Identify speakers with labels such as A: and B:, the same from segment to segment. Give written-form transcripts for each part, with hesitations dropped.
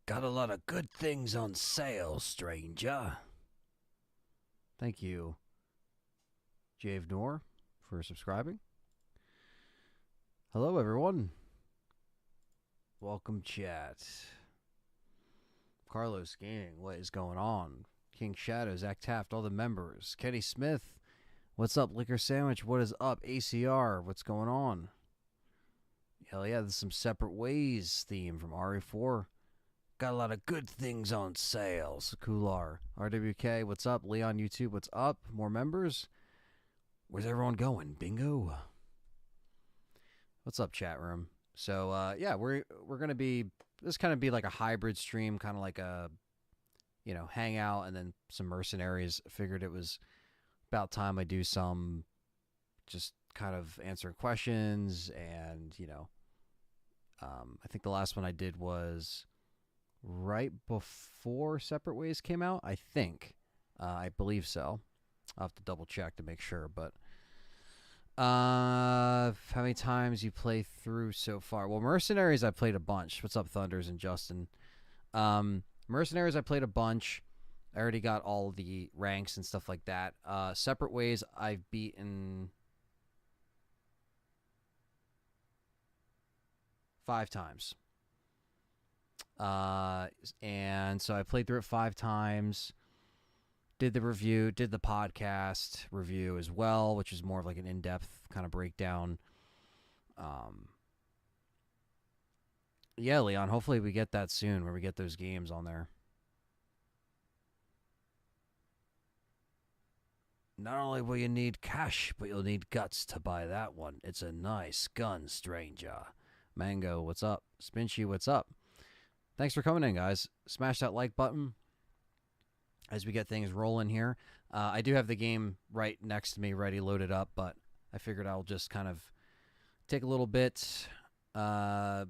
A: Got a lot of good things on sale, stranger. Thank you, Jave Noor, for subscribing. Hello, everyone. Welcome, chat. Carlos Gaming, what is going on? King Shadow, Zach Taft, all the members. Kenny Smith, what's up? Liquor Sandwich, what is up? ACR, what's going on? Hell yeah, there's some Separate Ways theme from RE4. Got a lot of good things on sale. Sakular. RWK, what's up? Leon YouTube, what's up? More members? Where's everyone going? Bingo. What's up, chat room? So, yeah, we're going to be, this kind of be like a hybrid stream, kind of like a, hangout and then some mercenaries. Figured it was about time I do some just kind of answering questions and, I think the last one I did was right before Separate Ways came out, I think. I believe so. I'll have to double check to make sure, but how many times you play through so far? Well, Mercenaries I played a bunch. What's up, Thunders and Justin? Mercenaries I played a bunch. I already got all the ranks and stuff like that. Separate Ways I've beaten 5 times. And so I played through it 5 times, did the review, did the podcast review as well, which is more of like an in-depth kind of breakdown. Yeah, Leon, hopefully we get that soon where we get those games on there. Not only will you need cash, but you'll need guts to buy that one. It's a nice gun, stranger. Mango, what's up? Spinchy, what's up? Thanks for coming in, guys. Smash that like button as we get things rolling here. I do have the game right next to me ready, loaded up, but I figured I'll just kind of take a little bit to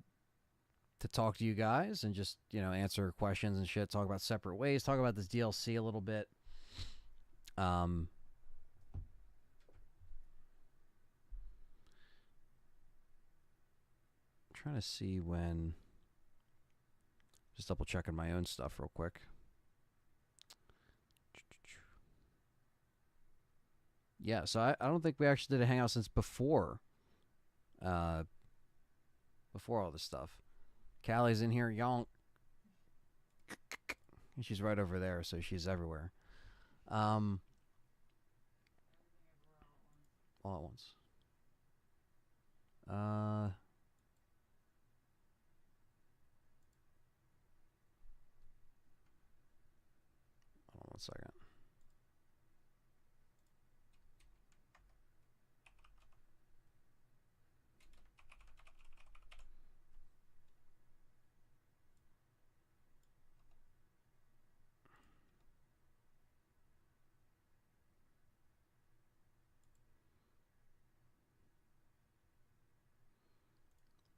A: talk to you guys and just, answer questions and shit, talk about Separate Ways, talk about this DLC a little bit. Trying to see when... Just double checking my own stuff real quick. Yeah, so I don't think we actually did a hangout since before all this stuff. Callie's in here, yonk. She's right over there, so she's everywhere. All at once. Hold on 1 second.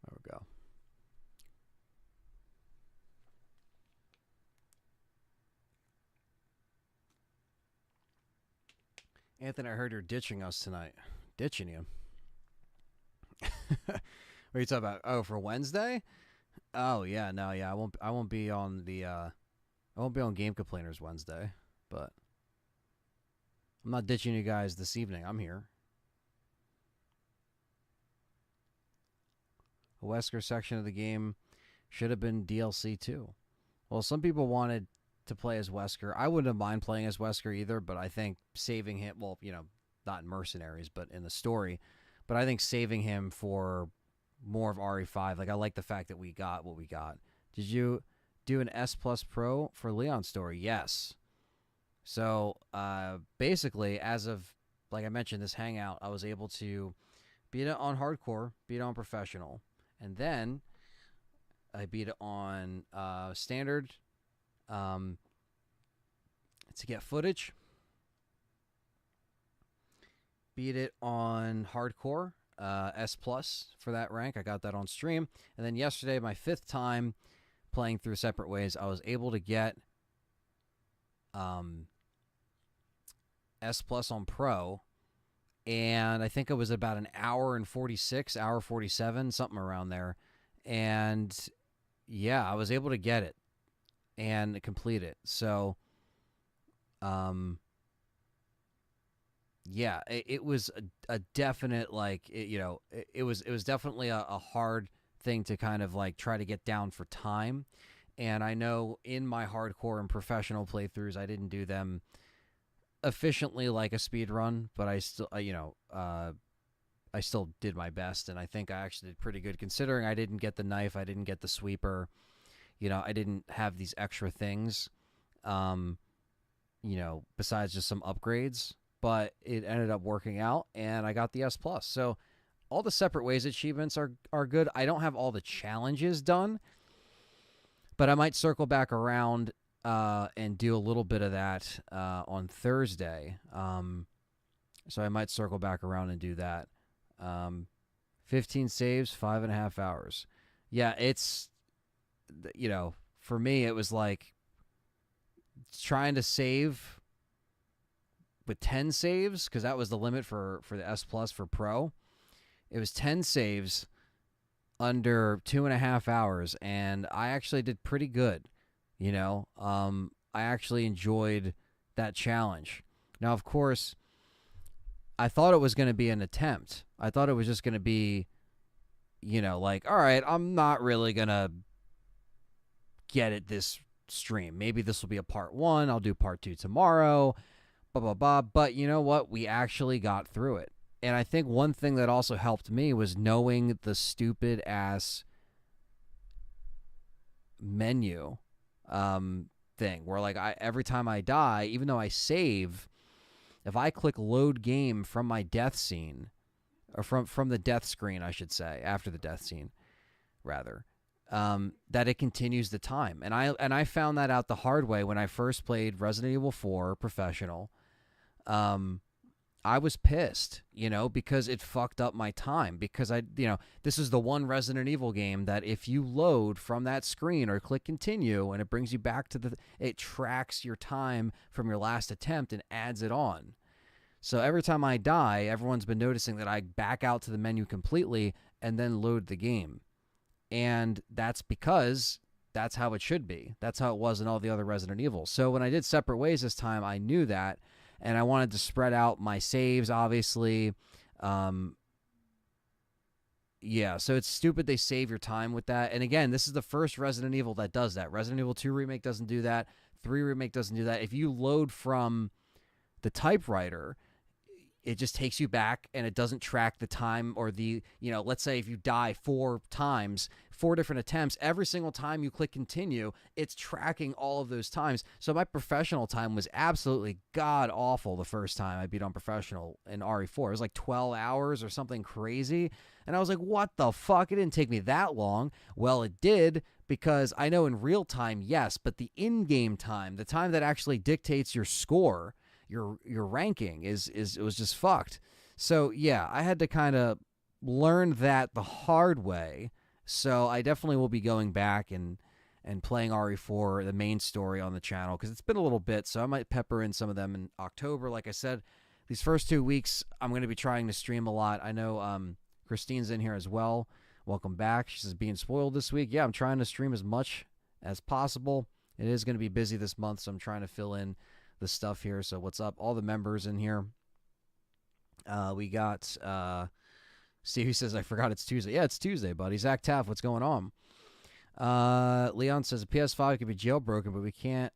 A: There we go. Anthony, I heard you're ditching us tonight. Ditching you? What are you talking about? Oh, for Wednesday? Oh yeah, no, yeah. I won't be on the. I won't be on Game Complainers Wednesday, but I'm not ditching you guys this evening. I'm here. A Wesker section of the game should have been DLC too. Well, some people wanted to play as Wesker. I wouldn't mind playing as Wesker either, but I think saving him, well, not in Mercenaries, but in the story, but I think saving him for more of RE5, like I like the fact that we got what we got. Did you do an S Plus Pro for Leon's story? Yes. So basically, as of, like I mentioned, this hangout, I was able to beat it on hardcore, beat it on professional, and then I beat it on standard to get footage. Beat it on hardcore, S plus for that rank. I got that on stream. And then yesterday, my 5th time playing through Separate Ways, I was able to get S plus on Pro. And I think it was about an hour and 46, hour 47, something around there. And yeah, I was able to get it. and complete it. So, yeah, it was a definite like it was definitely a hard thing to kind of like try to get down for time. And I know in my hardcore and professional playthroughs, I didn't do them efficiently like a speed run, but I still I still did my best, and I think I actually did pretty good considering I didn't get the knife, I didn't get the sweeper, I didn't have these extra things, um, besides just some upgrades. But it ended up working out, and I got the S plus. So all the separate ways achievements are good. I don't have all the challenges done, but I might circle back around and do a little bit of that on Thursday. So I might circle back around and do that. 15 saves, 5.5 hours. Yeah, it's, for me, it was like trying to save with 10 saves, because that was the limit for the S Plus for Pro. It was 10 saves under 2.5 hours, and I actually did pretty good. I actually enjoyed that challenge. Now, of course, I thought it was going to be an attempt. I thought it was just going to be, like, all right, I'm not really going to get it this stream. Maybe this will be a part 1. I'll do part 2 tomorrow, blah, blah, blah. But you know what? We actually got through it. And I think one thing that also helped me was knowing the stupid ass menu thing where, like, every time I die, even though I save, if I click load game from my death scene, or from the death screen, I should say, after the death scene, rather, that it continues the time. And I found that out the hard way when I first played Resident Evil 4 Professional. I was pissed, because it fucked up my time. Because this is the one Resident Evil game that if you load from that screen or click continue and it brings you back to it tracks your time from your last attempt and adds it on. So every time I die, everyone's been noticing that I back out to the menu completely and then load the game. And that's because that's how it should be. That's how it was in all the other Resident Evils. So when I did Separate Ways this time, I knew that. And I wanted to spread out my saves, obviously. Yeah, so it's stupid they save your time with that. And again, this is the first Resident Evil that does that. Resident Evil 2 Remake doesn't do that. 3 Remake doesn't do that. If you load from the typewriter, it just takes you back and it doesn't track the time or let's say if you die 4 times, 4 different attempts, every single time you click continue, it's tracking all of those times. So my professional time was absolutely god awful the first time I beat on professional in RE4. It was like 12 hours or something crazy. And I was like, what the fuck? It didn't take me that long. Well, it did, because I know in real time, yes, but the in-game time, the time that actually dictates your score, your ranking it was just fucked. So yeah, I had to kind of learn that the hard way. So I definitely will be going back and playing RE4, the main story, on the channel, because it's been a little bit. So I might pepper in some of them in October. Like I said, these first 2 weeks I'm going to be trying to stream a lot. I know Christine's in here as well. Welcome back. She says, being spoiled this week. Yeah, I'm trying to stream as much as possible. It is going to be busy this month, so I'm trying to fill in the stuff here. So what's up, all the members in here? We got Steve says, I forgot it's Tuesday. Yeah, it's Tuesday, buddy. Zach Taff, what's going on? Leon says a PS5 could be jailbroken, but we can't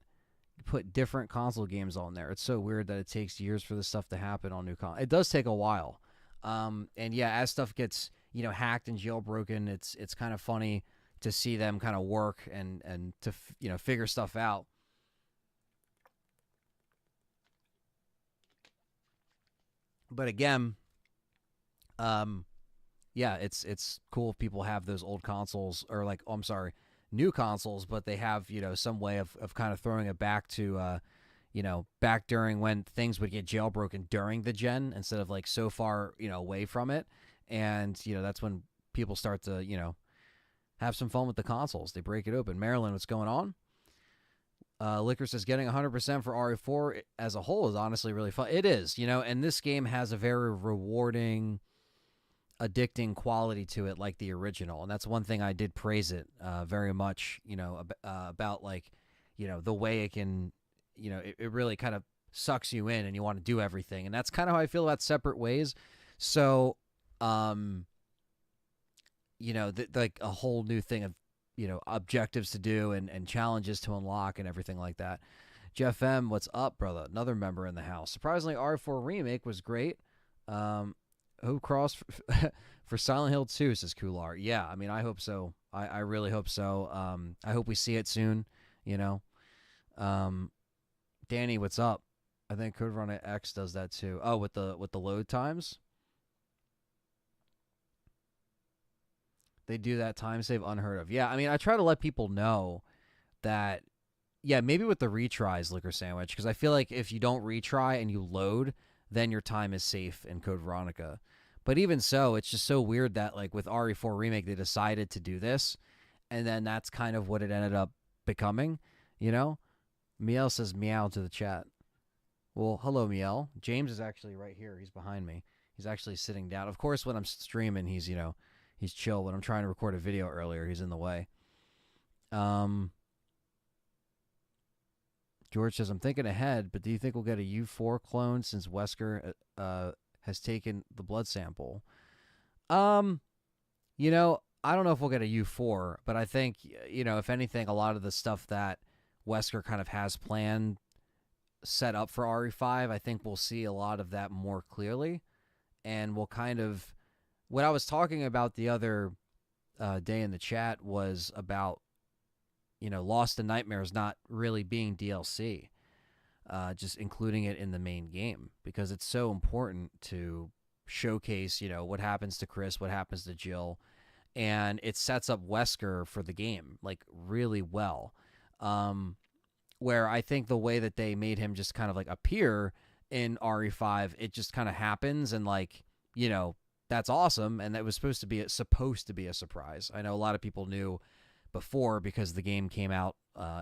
A: put different console games on there. It's so weird that it takes years for this stuff to happen on new console. It does take a while. And yeah, as stuff gets hacked and jailbroken, it's kind of funny to see them kind of work and to figure stuff out. But again, yeah, it's cool if people have those old consoles, or like, new consoles, but they have, some way of kind of throwing it back to, back during when things would get jailbroken during the gen instead of like so far, away from it. And, that's when people start to, have some fun with the consoles. They break it open. Marilyn, what's going on? Liquor says getting 100% for RE4 as a whole is honestly really fun. It is, and this game has a very rewarding, addicting quality to it, like the original. And that's one thing I did praise it very much, about, like, the way it can, it really kind of sucks you in and you want to do everything. And that's kind of how I feel about Separate Ways. So, like a whole new thing of, objectives to do and challenges to unlock and everything like that. Jeff M, what's up, brother? Another member in the house. Surprisingly, RE4 Remake was great. Who crossed for Silent Hill 2, says Kular. Yeah, I mean, I hope so. I really hope so. I hope we see it soon, Danny, what's up? I think Code Run X does that too. Oh, with the load times? They do that time save unheard of. Yeah, I mean, I try to let people know that, yeah, maybe with the retries, Liquor Sandwich, because I feel like if you don't retry and you load, then your time is safe in Code Veronica. But even so, it's just so weird that, like, with RE4 Remake, they decided to do this, and then that's kind of what it ended up becoming, Miel says meow to the chat. Well, hello, Miel. James is actually right here. He's behind me. He's actually sitting down. Of course, when I'm streaming, he's, he's chill. When I'm trying to record a video earlier, he's in the way. George says, I'm thinking ahead, but do you think we'll get a U4 clone since Wesker has taken the blood sample? I don't know if we'll get a U4, but I think, if anything, a lot of the stuff that Wesker kind of has planned, set up for RE5, I think we'll see a lot of that more clearly. And we'll kind of, what I was talking about the other day in the chat was about, Lost in Nightmares not really being DLC, just including it in the main game, because it's so important to showcase, what happens to Chris, what happens to Jill, and it sets up Wesker for the game, like, really well. Where I think the way that they made him just kind of, like, appear in RE5, it just kind of happens, and, like, that's awesome, and that was supposed to be a surprise. I know a lot of people knew before because the game came out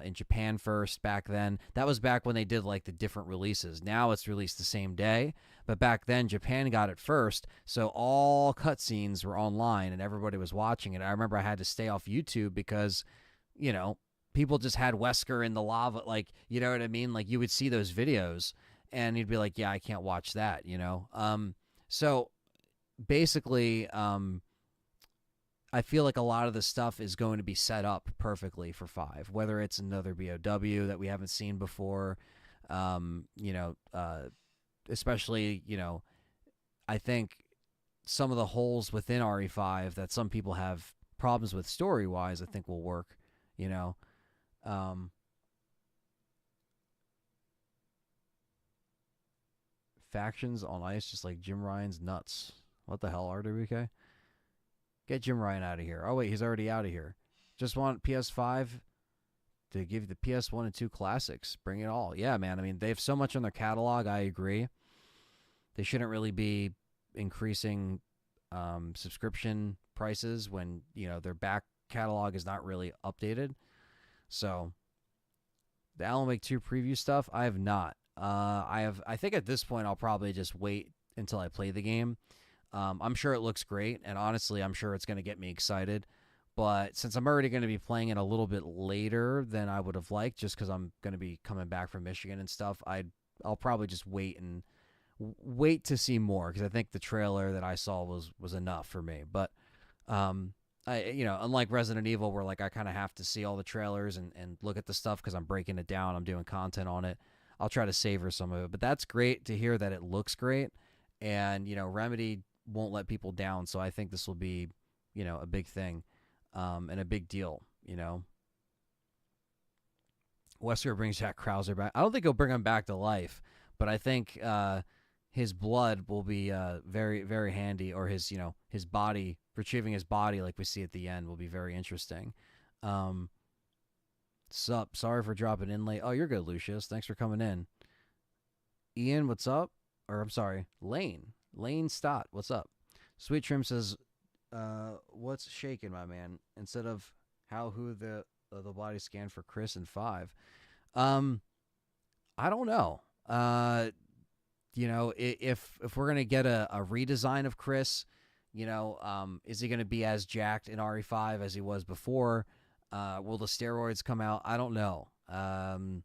A: in Japan first back then. That was back when they did, like, the different releases. Now it's released the same day, but back then Japan got it first, so all cutscenes were online and everybody was watching it. I remember I had to stay off YouTube because, people just had Wesker in the lava, like, you know what I mean? Like, you would see those videos and you'd be like, yeah, I can't watch that, So basically, I feel like a lot of the stuff is going to be set up perfectly for 5, whether it's another BOW that we haven't seen before, especially, I think some of the holes within RE5 that some people have problems with story-wise, I think will work, Factions on ice, just like Jim Ryan's nuts. What the hell, RWK? Get Jim Ryan out of here. Oh, wait, he's already out of here. Just want PS5 to give you the PS1 and 2 classics. Bring it all. Yeah, man. I mean, they have so much on their catalog. I agree. They shouldn't really be increasing subscription prices when, their back catalog is not really updated. So, the Alan Wake 2 preview stuff, I have not. I think at this point I'll probably just wait until I play the game. I'm sure it looks great, and honestly, I'm sure it's going to get me excited. But since I'm already going to be playing it a little bit later than I would have liked, just because I'm going to be coming back from Michigan and stuff, I'll probably just wait to see more, because I think the trailer that I saw was enough for me. But unlike Resident Evil, where, like, I kind of have to see all the trailers and look at the stuff because I'm breaking it down, I'm doing content on it, I'll try to savor some of it. But that's great to hear that it looks great, and Remedy won't let people down, so I think this will be, a big thing, and a big deal, Wesker brings Jack Krauser back. I don't think he'll bring him back to life, but I think his blood will be very, very handy, or his body, retrieving his body like we see at the end, will be very interesting. Sup? Sorry for dropping in late. Oh, you're good, Lucius. Thanks for coming in. Ian, what's up? Or, I'm sorry, Lane Stott, what's up? Sweet Trim says, what's shaking, my man? Instead of who the body scan for Chris and 5. I don't know. If we're gonna get a redesign of Chris, is he gonna be as jacked in RE5 as he was before? Will the steroids come out? I don't know. I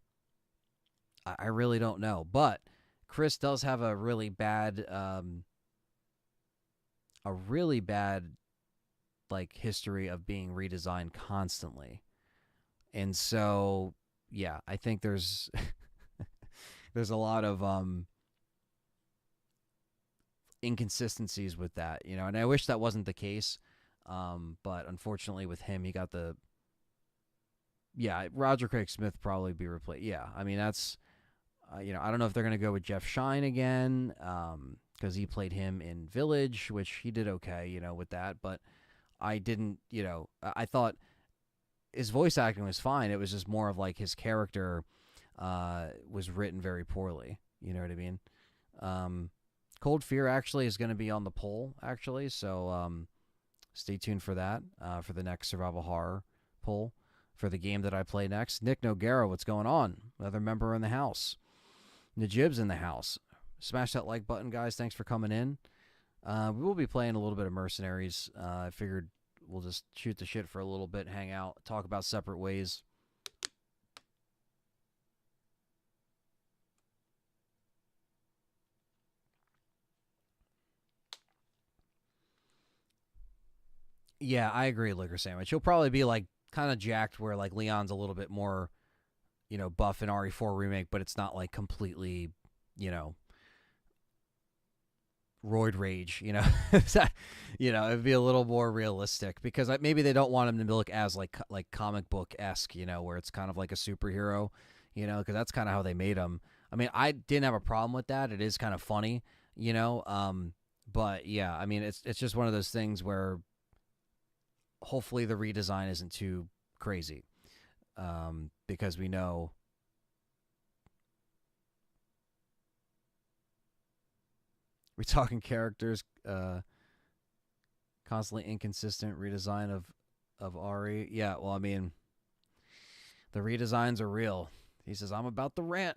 A: really don't know, but Chris does have a really bad like history of being redesigned constantly, and so yeah, I think there's there's a lot of inconsistencies with that, you know, and I wish that wasn't the case. But unfortunately, with him, he got the yeah. Roger Craig Smith probably be replaced. Yeah, I mean that's you know, I don't know if they're gonna go with Jeff Shine again because he played him in Village, which he did okay, you know, with that. But I didn't, you know, I thought his voice acting was fine. It was just more of like his character was written very poorly. You know what I mean? Um, Cold Fear actually is going to be on the poll, actually. So stay tuned for that for the next survival horror poll for the game that I play next. Nick Noguera, what's going on? Another member in the house. Najib's in the house. Smash that like button, guys. Thanks for coming in. We will be playing a little bit of Mercenaries. I figured we'll just shoot the shit for a little bit, hang out, talk about separate ways. Yeah, I agree, Liquor Sandwich. He'll probably be like kind of jacked where like Leon's a little bit more, you know, buff in RE4 remake, but it's not like completely, you know, roid rage, you know. You know, it'd be a little more realistic because maybe they don't want him to look as like comic book esque, you know, where it's kind of like a superhero, you know, because that's kind of how they made him. I mean, I didn't have a problem with that. It is kind of funny, you know. But yeah, I mean, it's just one of those things where hopefully the redesign isn't too crazy, because we know we're talking characters, constantly inconsistent redesign of Ari. Yeah, well, I mean, the redesigns are real. He says, "I'm about to rant."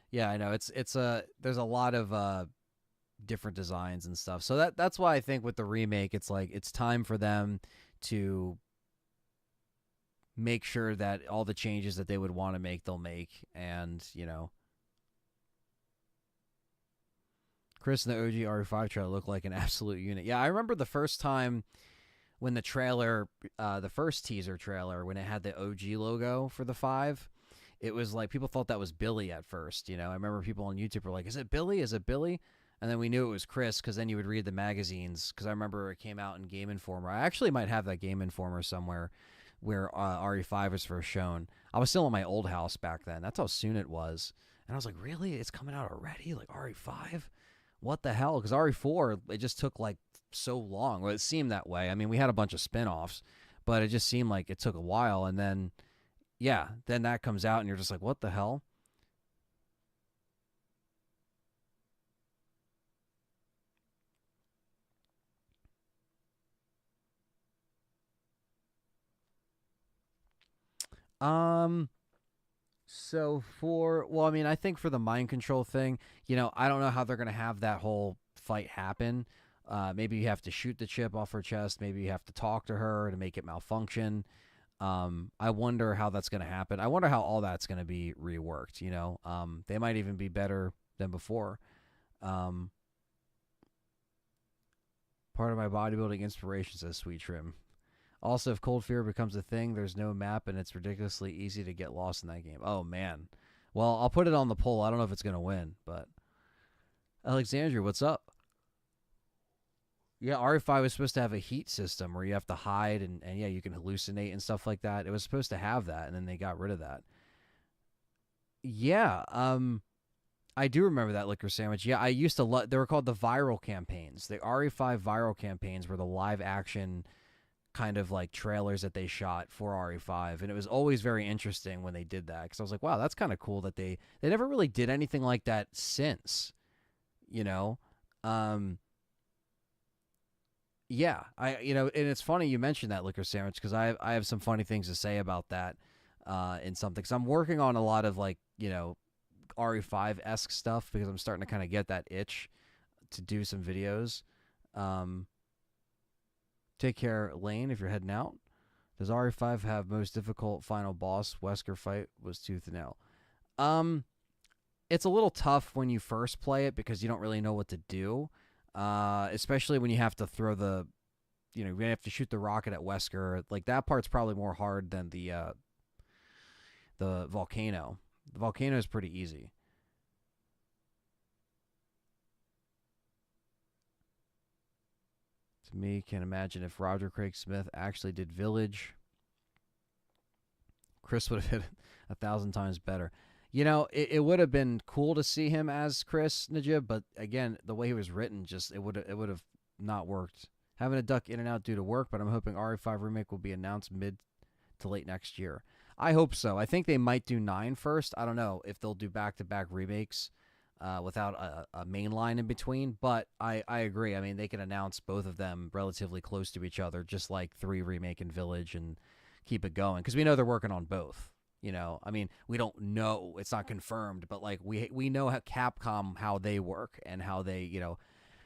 A: Yeah, I know. It's a there's a lot of different designs and stuff. So that's why I think with the remake, it's like it's time for them to make sure that all the changes that they would want to make, they'll make, and you know. Chris and the OG RE5 trailer looked like an absolute unit. Yeah, I remember the first time when the trailer, the first teaser trailer, when it had the OG logo for the 5, it was like people thought that was Billy at first. You know, I remember people on YouTube were like, "Is it Billy? Is it Billy?" And then we knew it was Chris because then you would read the magazines. Because I remember it came out in Game Informer. I actually might have that Game Informer somewhere where RE5 was first shown. I was still in my old house back then. That's how soon it was. And I was like, really? It's coming out already? Like RE5? What the hell? Because RE4, it just took like so long. Well, it seemed that way. I mean, we had a bunch of spin-offs, but it just seemed like it took a while. And then, yeah, then that comes out and you're just like, what the hell? Um, well, I mean, I think for the mind control thing, you know, I don't know how they're going to have that whole fight happen. Maybe you have to shoot the chip off her chest. Maybe you have to talk to her to make it malfunction. I wonder how that's going to happen. I wonder how all that's going to be reworked. You know, they might even be better than before. Um, Part of my bodybuilding inspiration, says Sweet Trim. Also, if Cold Fear becomes a thing, there's no map and it's ridiculously easy to get lost in that game. Oh, man. Well, I'll put it on the poll. I don't know if it's going to win, but Alexandria, what's up? Yeah, RE5 was supposed to have a heat system where you have to hide and yeah, you can hallucinate and stuff like that. It was supposed to have that, and then they got rid of that. Yeah, I do remember that Liquor Sandwich. Yeah, I used to love. They were called the viral campaigns. The RE5 viral campaigns were the live action kind of like trailers that they shot for RE5, and it was always very interesting when they did that because I was like, wow, that's kind of cool that they never really did anything like that since, you know. Um, yeah, you know, and it's funny you mentioned that Liquor Sandwich because I have some funny things to say about that in something. Because I'm working on a lot of like, you know, RE5 esque stuff because I'm starting to kind of get that itch to do some videos. Um, Take care, Lane, if you're heading out. Does RE5 have most difficult final boss? Wesker fight was tooth and nail. Um, it's a little tough when you first play it because you don't really know what to do. Especially when you have to throw you have to shoot the rocket at Wesker. Like that part's probably more hard than the volcano. The volcano is pretty easy. To me, can't imagine if Roger Craig Smith actually did Village. Chris would have hit it 1,000 times better. It would have been cool to see him as Chris Najib, but again, the way he was written, just it would have not worked. Having to duck in and out due to work, but I'm hoping RE5 remake will be announced mid to late next year. I hope so. I think they might do 9 first. I don't know if they'll do back-to-back remakes without a main line in between, but I agree. I mean, they can announce both of them relatively close to each other, just like 3 remake and Village, and keep it going, because we know they're working on both. I mean, we don't know, it's not confirmed, but like we know how Capcom, how they work and how they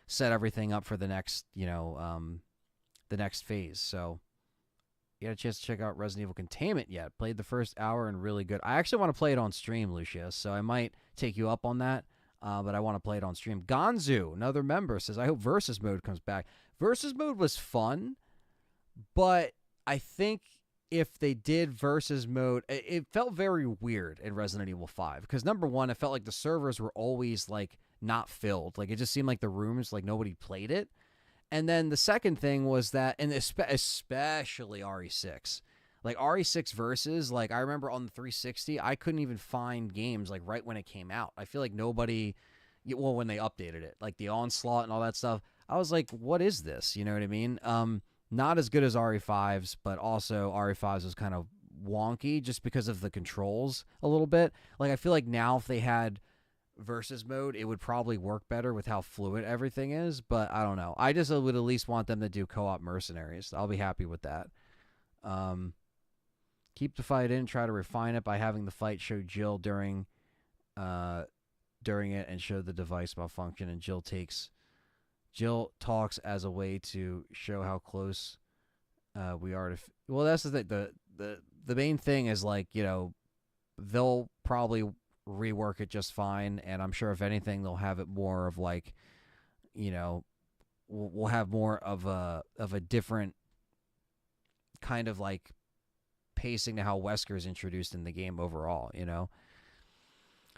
A: set everything up for the next the next phase. So you had a chance to check out Resident Evil Containment yet? Played the first hour and really good. I actually want to play it on stream, Lucius, so I might take you up on that. But I want to play it on stream. Gonzu, another member, says, I hope Versus Mode comes back. Versus Mode was fun, but I think if they did Versus Mode, it felt very weird in Resident Evil 5. Because number one, it felt like the servers were always like not filled. Like it just seemed like the rooms, like nobody played it. And then the second thing was that, and especially RE6, like RE6 Versus, like I remember on the 360, I couldn't even find games like right when it came out. I feel like nobody, well, when they updated it, like the Onslaught and all that stuff, I was like, what is this? You know what I mean? Not as good as RE5's, but also RE5's was kind of wonky just because of the controls a little bit. Like I feel like now if they had Versus Mode, it would probably work better with how fluid everything is, but I don't know. I just would at least want them to do co-op Mercenaries. I'll be happy with that. Keep the fight in, try to refine it by having the fight show Jill during it and show the device malfunction, and Jill talks as a way to show how close we are to well, that's the thing. The main thing is like, they'll probably rework it just fine, and I'm sure if anything they'll have it more of like, we'll have more of a different kind of like pacing to how Wesker is introduced in the game overall.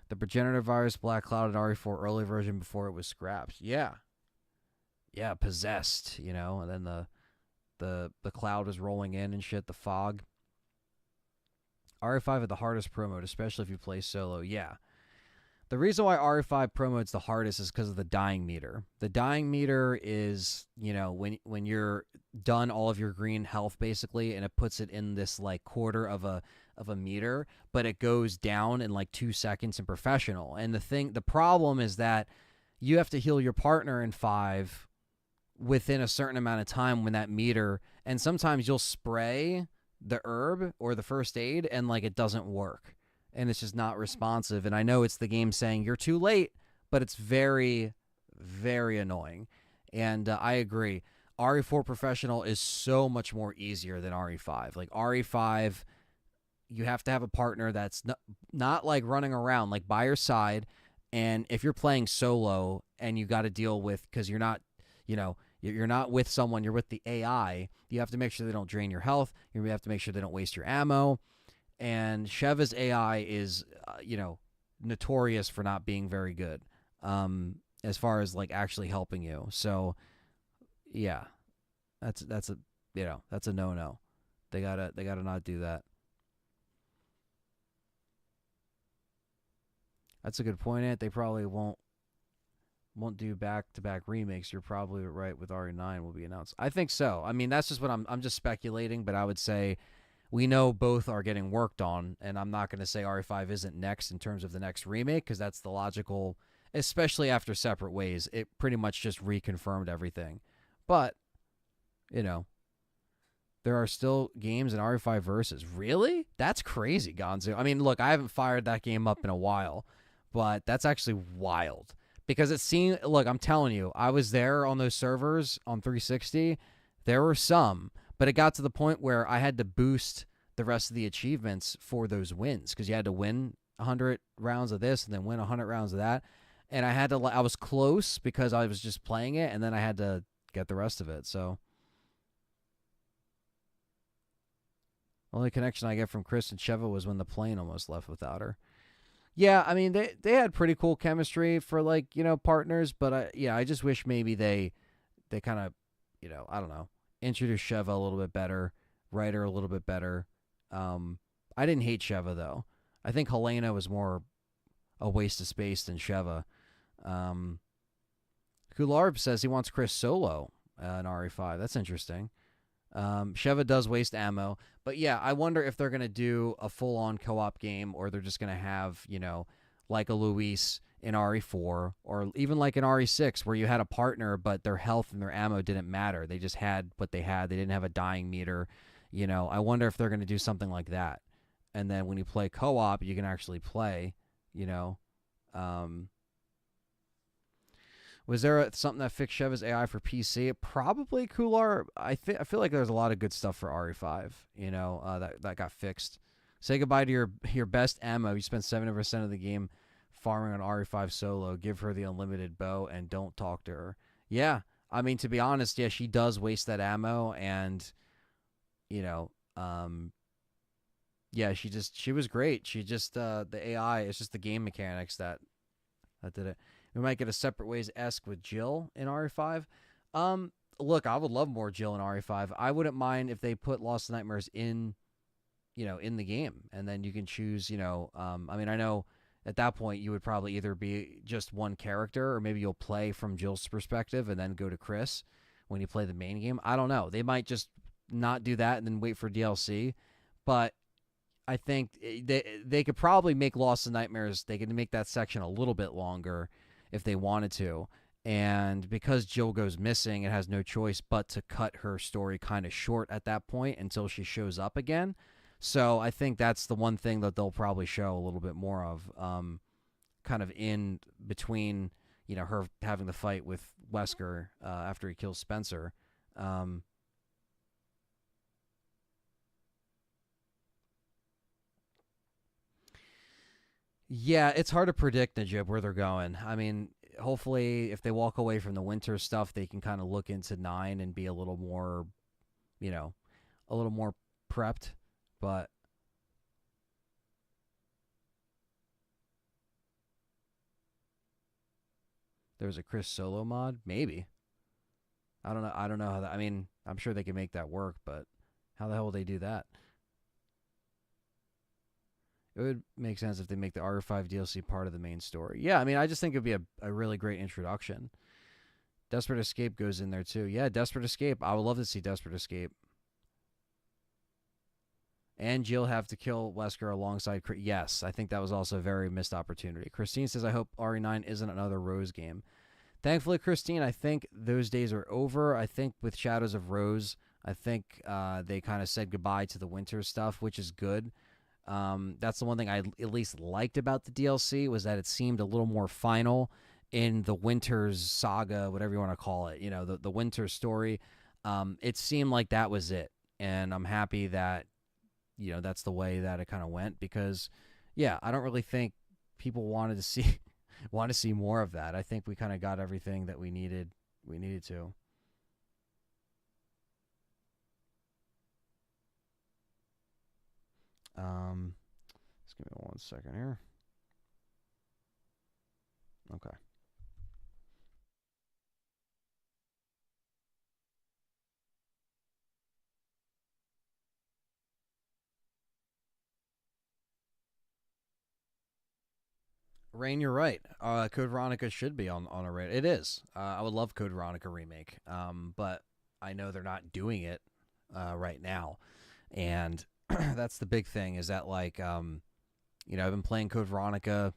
A: The progenitor virus Black Cloud and RE4 early version before it was scrapped. Yeah, possessed, and then the cloud is rolling in and shit, the fog. RE5 had the hardest pro mode, especially if you play solo. Yeah. The reason why RE5 pro mode's the hardest is because of the dying meter. The dying meter is, when you're done all of your green health basically, and it puts it in this like quarter of a meter, but it goes down in like 2 seconds in professional. And the problem is that you have to heal your partner in 5 within a certain amount of time when that meter, and sometimes you'll spray the herb or the first aid and like it doesn't work and it's just not responsive. And I know it's the game saying you're too late, but it's very, very annoying. And I agree. RE4 Professional is so much more easier than RE5. Like RE5, you have to have a partner that's not like running around, like by your side. And if you're playing solo and you got to deal with, because you're not, you're not with someone, you're with the AI, you have to make sure they don't drain your health. You have to make sure they don't waste your ammo. And Sheva's AI is, notorious for not being very good as far as like actually helping you. So, yeah, that's a no-no. They gotta not do that. That's a good point, Ant. They probably won't do back-to-back remakes. You're probably right with RE9 will be announced. I think so. I mean, that's just what I'm just speculating, but I would say we know both are getting worked on, and I'm not going to say RE5 isn't next in terms of the next remake, because that's the logical, especially after Separate Ways. It pretty much just reconfirmed everything. But, there are still games in RE5 Versus. Really? That's crazy, Gonzo. I mean, look, I haven't fired that game up in a while, but that's actually wild. Because it seemed, look, I'm telling you, I was there on those servers on 360. There were some, But it got to the point where I had to boost the rest of the achievements for those wins because you had to win 100 rounds of this and then win 100 rounds of that. And I was close because I was just playing it, and then I had to get the rest of it. So, only connection I get from Chris and Sheva was when the plane almost left without her. Yeah, I mean they had pretty cool chemistry for like partners, but I just wish maybe they kind of I don't know, introduce Sheva a little bit better, write her a little bit better. I didn't hate Sheva though. I think Helena was more a waste of space than Sheva. Um, Kularb says he wants Chris solo in RE5. That's interesting. Sheva does waste ammo, but yeah, I wonder if they're gonna do a full-on co-op game, or they're just gonna have like a Luis in RE4, or even like in RE6, where you had a partner, but their health and their ammo didn't matter. They just had what they had. They didn't have a dying meter. I wonder if they're gonna do something like that, and then when you play co-op, you can actually play. You know, um, was there something that fixed Cheva's AI for PC? Probably Cooler. I feel like there's a lot of good stuff for RE5. That got fixed. Say goodbye to your best ammo. You spent 70% of the game farming on RE5 solo. Give her the unlimited bow and don't talk to her. Yeah, I mean, to be honest, yeah, she does waste that ammo, and you know, yeah, she was great. She just the AI. It's just the game mechanics that did it. We might get a separate ways esque with Jill in RE5. Look, I would love more Jill in RE5. I wouldn't mind if they put Lost Nightmares in the game, and then you can choose. I mean, I know at that point you would probably either be just one character, or maybe you'll play from Jill's perspective and then go to Chris when you play the main game. I don't know. They might just not do that and then wait for DLC, but I think they could probably make Lost in Nightmares. They could make that section a little bit longer if they wanted to. And because Jill goes missing, it has no choice but to cut her story kind of short at that point until she shows up again. So I think that's the one thing that they'll probably show a little bit more of, kind of in between, her having the fight with Wesker after he kills Spencer. Um, Yeah, it's hard to predict, Najib, where they're going. I mean, hopefully, if they walk away from the winter stuff, they can kind of look into 9 and be a little more, you know, a little more prepped. But there's a Chris Solo mod, maybe. I don't know. I don't know how that. I mean, I'm sure they can make that work, but how the hell will they do that? It would make sense if they make the R5 DLC part of the main story. Yeah, I mean, I just think it'd be a really great introduction. Desperate Escape goes in there too. Yeah, Desperate Escape. I would love to see Desperate Escape. And Jill have to kill Wesker alongside. Yes, I think that was also a very missed opportunity. Christine says, I hope RE9 isn't another Rose game. Thankfully, Christine, I think those days are over. I think with Shadows of Rose, I think they kind of said goodbye to the winter stuff, which is good. That's the one thing I at least liked about the DLC, was that it seemed a little more final in the Winter's saga, whatever you want to call it. The Winter story. It seemed like that was it, and I'm happy that that's the way that it kind of went, because yeah, I don't really think people wanted to see want to see more of that. I think we kind of got everything that we needed to. Just give me 1 second here. Okay. Rain, you're right. Code Veronica should be on a rate. It is. I would love Code Veronica remake, but I know they're not doing it right now, and that's the big thing. Is that like I've been playing Code Veronica,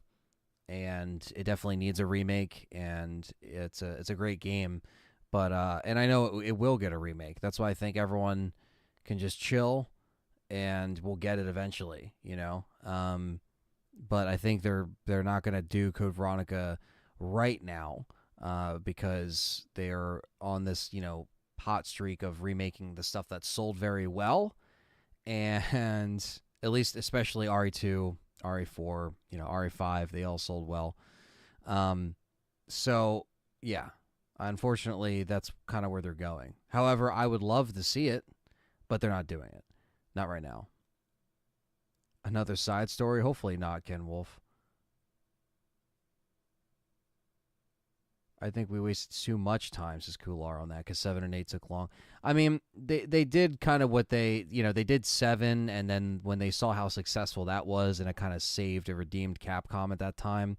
A: and it definitely needs a remake, and it's a great game, but and I know it will get a remake. That's why I think everyone can just chill, and we'll get it eventually. But I think they're not going to do Code Veronica right now, because they're on this hot streak of remaking the stuff that sold very well, and at least especially RE2, RE4, RE5, they all sold well. So yeah, unfortunately, that's kind of where they're going. However, I would love to see it, but they're not doing it. Not right now. Another side story? Hopefully not, Ken Wolf. I think we wasted too much time, says Kular, on that because 7 and 8 took long. I mean, they did kind of what they did 7, and then when they saw how successful that was, and it kind of saved or redeemed Capcom at that time,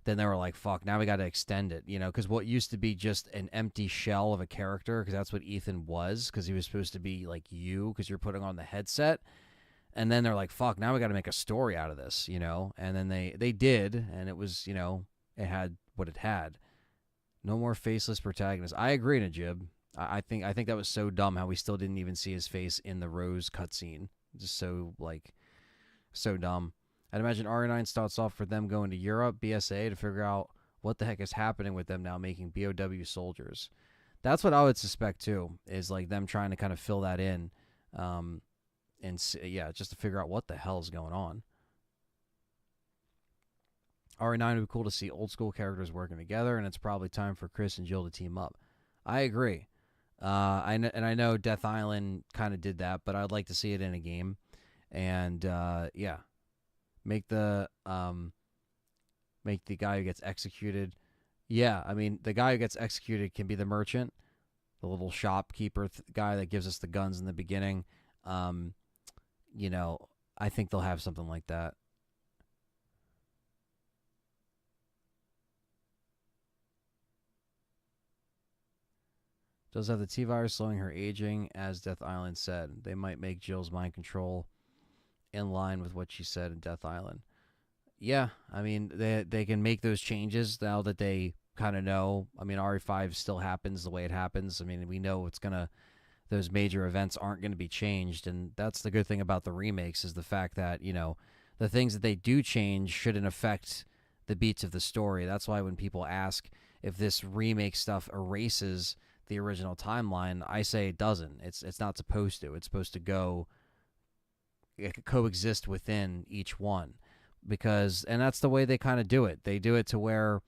A: then they were like, fuck, now we got to extend it, because what used to be just an empty shell of a character, because that's what Ethan was, because he was supposed to be like you, because you're putting on the headset. And then they're like, fuck, now we got to make a story out of this, And then they did, and it was, it had what it had. No more faceless protagonists. I agree, Najib. I think that was so dumb how we still didn't even see his face in the Rose cutscene. Just so dumb. I'd imagine RE9 starts off for them going to Europe, BSA, to figure out what the heck is happening with them now making BOW soldiers. That's what I would suspect too, is like them trying to kind of fill that in, just to figure out what the hell is going on. RE9 would be cool to see old school characters working together, and it's probably time for Chris and Jill to team up. I agree. I know Death Island kind of did that, but I'd like to see it in a game. And make the guy who gets executed. Yeah, I mean, the guy who gets executed can be the merchant, the little shopkeeper guy that gives us the guns in the beginning. I think they'll have something like that. Does have the T-Virus slowing her aging, as Death Island said. They might make Jill's mind control in line with what she said in Death Island. Yeah, I mean, they can make those changes now that they kind of know. I mean, RE5 still happens the way it happens. I mean, we know those major events aren't going to be changed, and that's the good thing about the remakes is the fact that, the things that they do change shouldn't affect the beats of the story. That's why when people ask if this remake stuff erases the original timeline, I say it doesn't. It's not supposed to. It's supposed to coexist within each one, and that's the way they kind of do it. They do it to where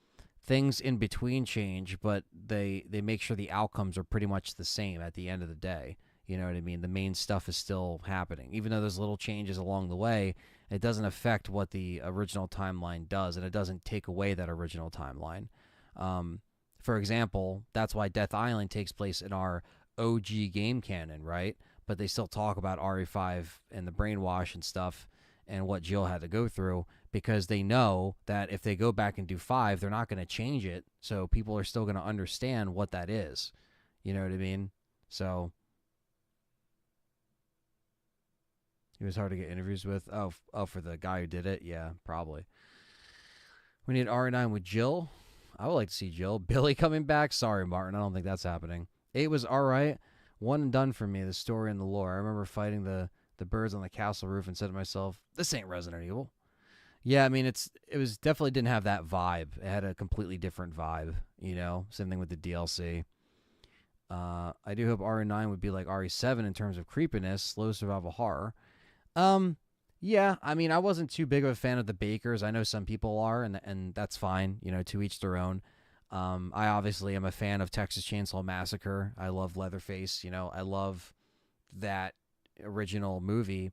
A: things in between change, but they make sure the outcomes are pretty much the same at the end of the day. You know what I mean? The main stuff is still happening, even though there's little changes along the way. It doesn't affect what the original timeline does, and it doesn't take away that original timeline. For example, that's why Death Island takes place in our OG game canon, right? But they still talk about RE5 and the brainwash and stuff and what Jill had to go through, because they know that if they go back and do 5, they're not going to change it. So people are still going to understand what that is. You know what I mean? So he was hard to get interviews with. Oh, for the guy who did it? Yeah, probably. We need RE9 with Jill. I would like to see Jill. Billy coming back? Sorry, Martin. I don't think that's happening. 8 was all right. One and done for me, the story and the lore. I remember fighting the birds on the castle roof and said to myself, this ain't Resident Evil. Yeah, I mean, it was definitely didn't have that vibe. It had a completely different vibe, Same thing with the DLC. I do hope RE9 would be like RE7 in terms of creepiness, slow survival horror. Yeah, I mean, I wasn't too big of a fan of the Bakers. I know some people are, and that's fine, to each their own. I obviously am a fan of Texas Chainsaw Massacre. I love Leatherface, I love that original movie,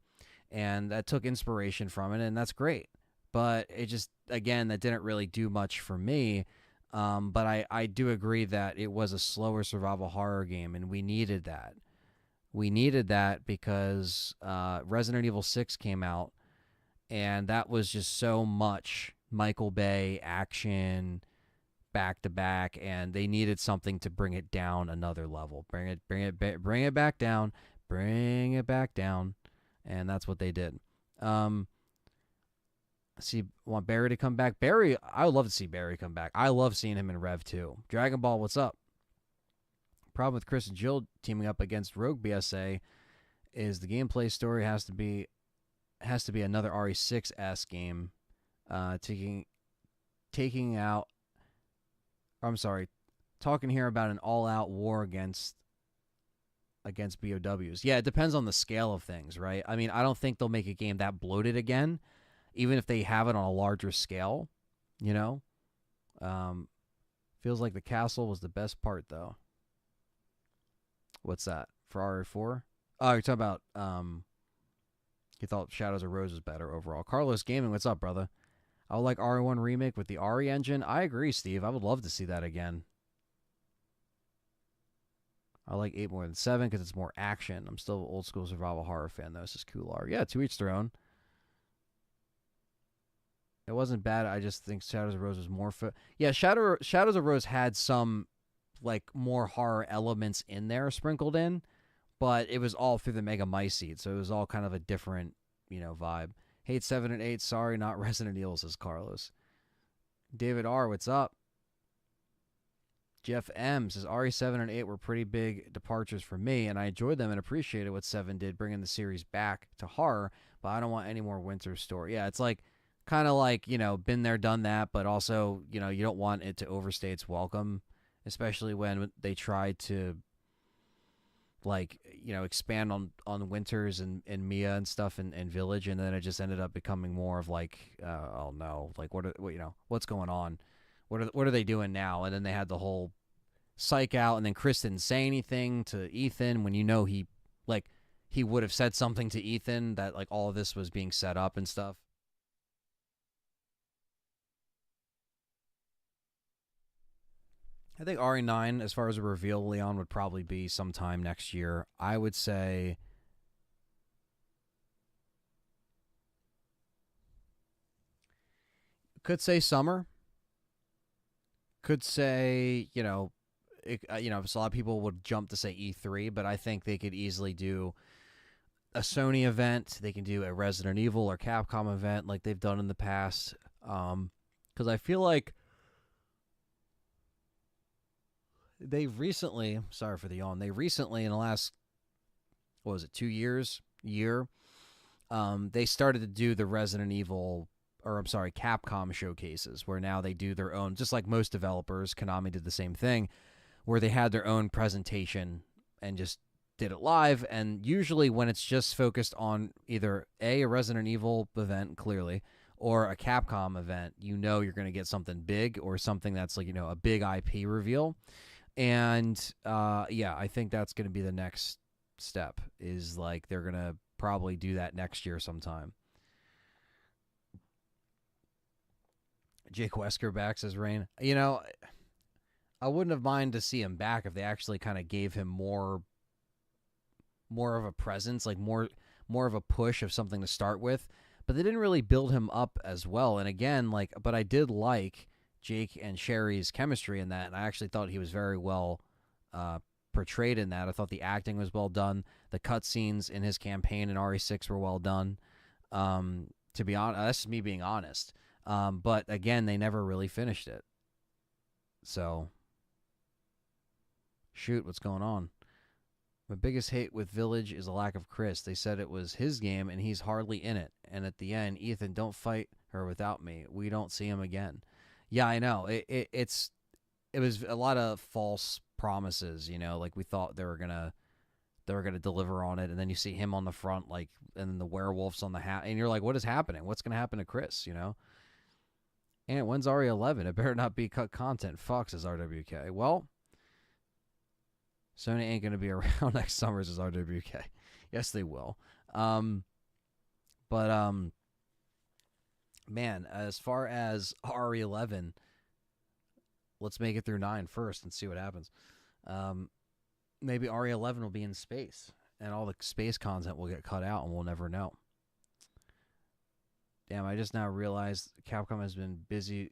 A: and that took inspiration from it, and that's great. But it just, again, that didn't really do much for me. But I do agree that it was a slower survival horror game, and we needed that. We needed that because Resident Evil 6 came out, and that was just so much Michael Bay action back to back, and they needed something to bring it down another level. Bring it back down. Bring it back down. And that's what they did. Want Barry to come back? Barry, I would love to see Barry come back. I love seeing him in Rev 2. Dragon Ball, what's up? Problem with Chris and Jill teaming up against Rogue BSA is the gameplay story has to be another RE6-esque game, taking out. I'm sorry, talking here about an all-out war against against BOWs. Yeah, it depends on the scale of things, right? I mean, I don't think they'll make a game that bloated again, even if they have it on a larger scale. You know, um, feels like the castle was the best part, though. What's that for RE4? Oh, you're talking about you thought Shadows of Rose was better overall. Carlos Gaming, what's up, brother? I would like RE1 remake with the RE engine. I agree, Steve. I would love to see that again. I like 8 more than 7 because it's more action. I'm still an old school survival horror fan, though. This is cooler. Yeah, to each their own. It wasn't bad. I just think Shadows of Rose was more. Yeah, Shadows of Rose had some like more horror elements in there sprinkled in, but it was all through the Mega Mice seed, so it was all kind of a different, vibe. Hate 7 and 8. Sorry, not Resident Evil, says Carlos. David R, what's up? Jeff M says RE7 and 8 were pretty big departures for me, and I enjoyed them and appreciated what 7 did, bringing the series back to horror, but I don't want any more Winter Story. Yeah, it's like kind of like, been there, done that, but also, you don't want it to overstay its welcome, especially when they tried to, like, expand on Winters and Mia and stuff and Village, and then it just ended up becoming more of like, oh no, like what's going on? What are they doing now? And then they had the whole psych out, and then Chris didn't say anything to Ethan when he would have said something to Ethan that like all of this was being set up and stuff. I think RE9, as far as a reveal, Leon, would probably be sometime next year. I would say could say summer. Could say, so a lot of people would jump to say E3, but I think they could easily do a Sony event. They can do a Resident Evil or Capcom event like they've done in the past. Because I feel like they've recently, sorry for the yawn, they recently, in the last, 2 years, they started to do the Resident Evil, or I'm sorry, Capcom showcases, where now they do their own, just like most developers. Konami did the same thing, where they had their own presentation and just did it live. And usually when it's just focused on either a Resident Evil event, clearly, or a Capcom event, you're going to get something big or something that's like, a big IP reveal. And yeah, I think that's going to be the next step, is like they're going to probably do that next year sometime. Jake Wesker back, says Rain. I wouldn't have minded to see him back if they actually kind of gave him more of a presence, like more of a push of something to start with. But they didn't really build him up as well. And again, but I did like Jake and Sherry's chemistry in that, and I actually thought he was very well portrayed in that. I thought the acting was well done. The cutscenes in his campaign in RE6 were well done. To be honest, that's just me being honest. But again, they never really finished it. So, shoot, what's going on? My biggest hate with Village is a lack of Chris. They said it was his game, and he's hardly in it. And at the end, Ethan, don't fight her without me. We don't see him again. Yeah, I know. It was a lot of false promises. Like we thought they were gonna deliver on it, and then you see him on the front, like, and then the werewolves on the hat, and you're like, what is happening? What's gonna happen to Chris? And when's RE11? It better not be cut content. Fox is RWK. Well, Sony ain't going to be around next summer, says RWK. Yes, they will. But man, as far as RE11, let's make it through 9 first and see what happens. Maybe RE11 will be in space, and all the space content will get cut out, and we'll never know. Damn, I just now realized Capcom has been busy.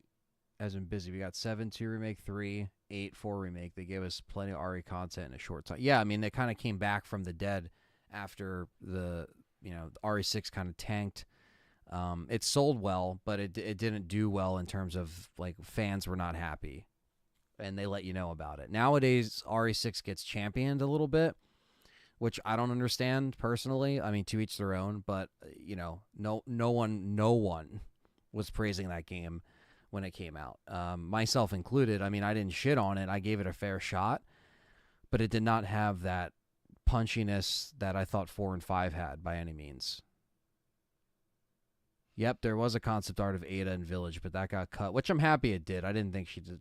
A: We got 7 2 remake, 3 8 4 remake. They gave us plenty of RE content in a short time. Yeah, I mean, they kind of came back from the dead after the RE6 kind of tanked. It sold well, but it didn't do well in terms of, like, fans were not happy, and they let you know about it. Nowadays, RE6 gets championed a little bit, which I don't understand personally. I mean, to each their own, but no one was praising that game when it came out, myself included. I mean, I didn't shit on it. I gave it a fair shot, but it did not have that punchiness that I thought 4 and 5 had by any means. Yep, there was a concept art of Ada and Village, but that got cut, which I'm happy it did. I didn't think she did,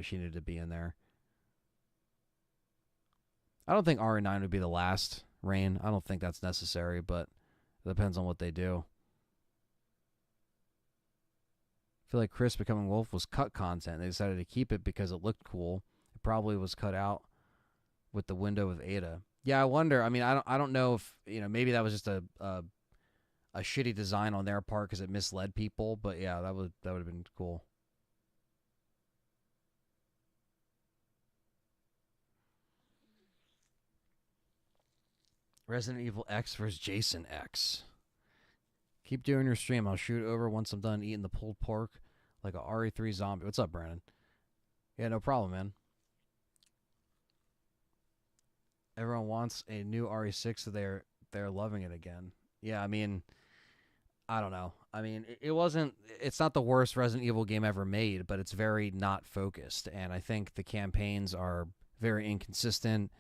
A: she needed to be in there. I don't think RE9 would be the last reign. I don't think that's necessary, but it depends on what they do. I feel like Chris becoming Wolf was cut content. They decided to keep it because it looked cool. It probably was cut out with the window with Ada. Yeah, I wonder. I mean, I don't know if maybe that was just a shitty design on their part because it misled people. But yeah, that would have been cool. Resident Evil X versus Jason X. Keep doing your stream. I'll shoot over once I'm done eating the pulled pork like a RE3 zombie. What's up, Brandon? Yeah, no problem, man. Everyone wants a new RE6, so they're loving it again. Yeah, I mean, I don't know. I mean, it's not the worst Resident Evil game ever made, but it's very not focused. And I think the campaigns are very inconsistent.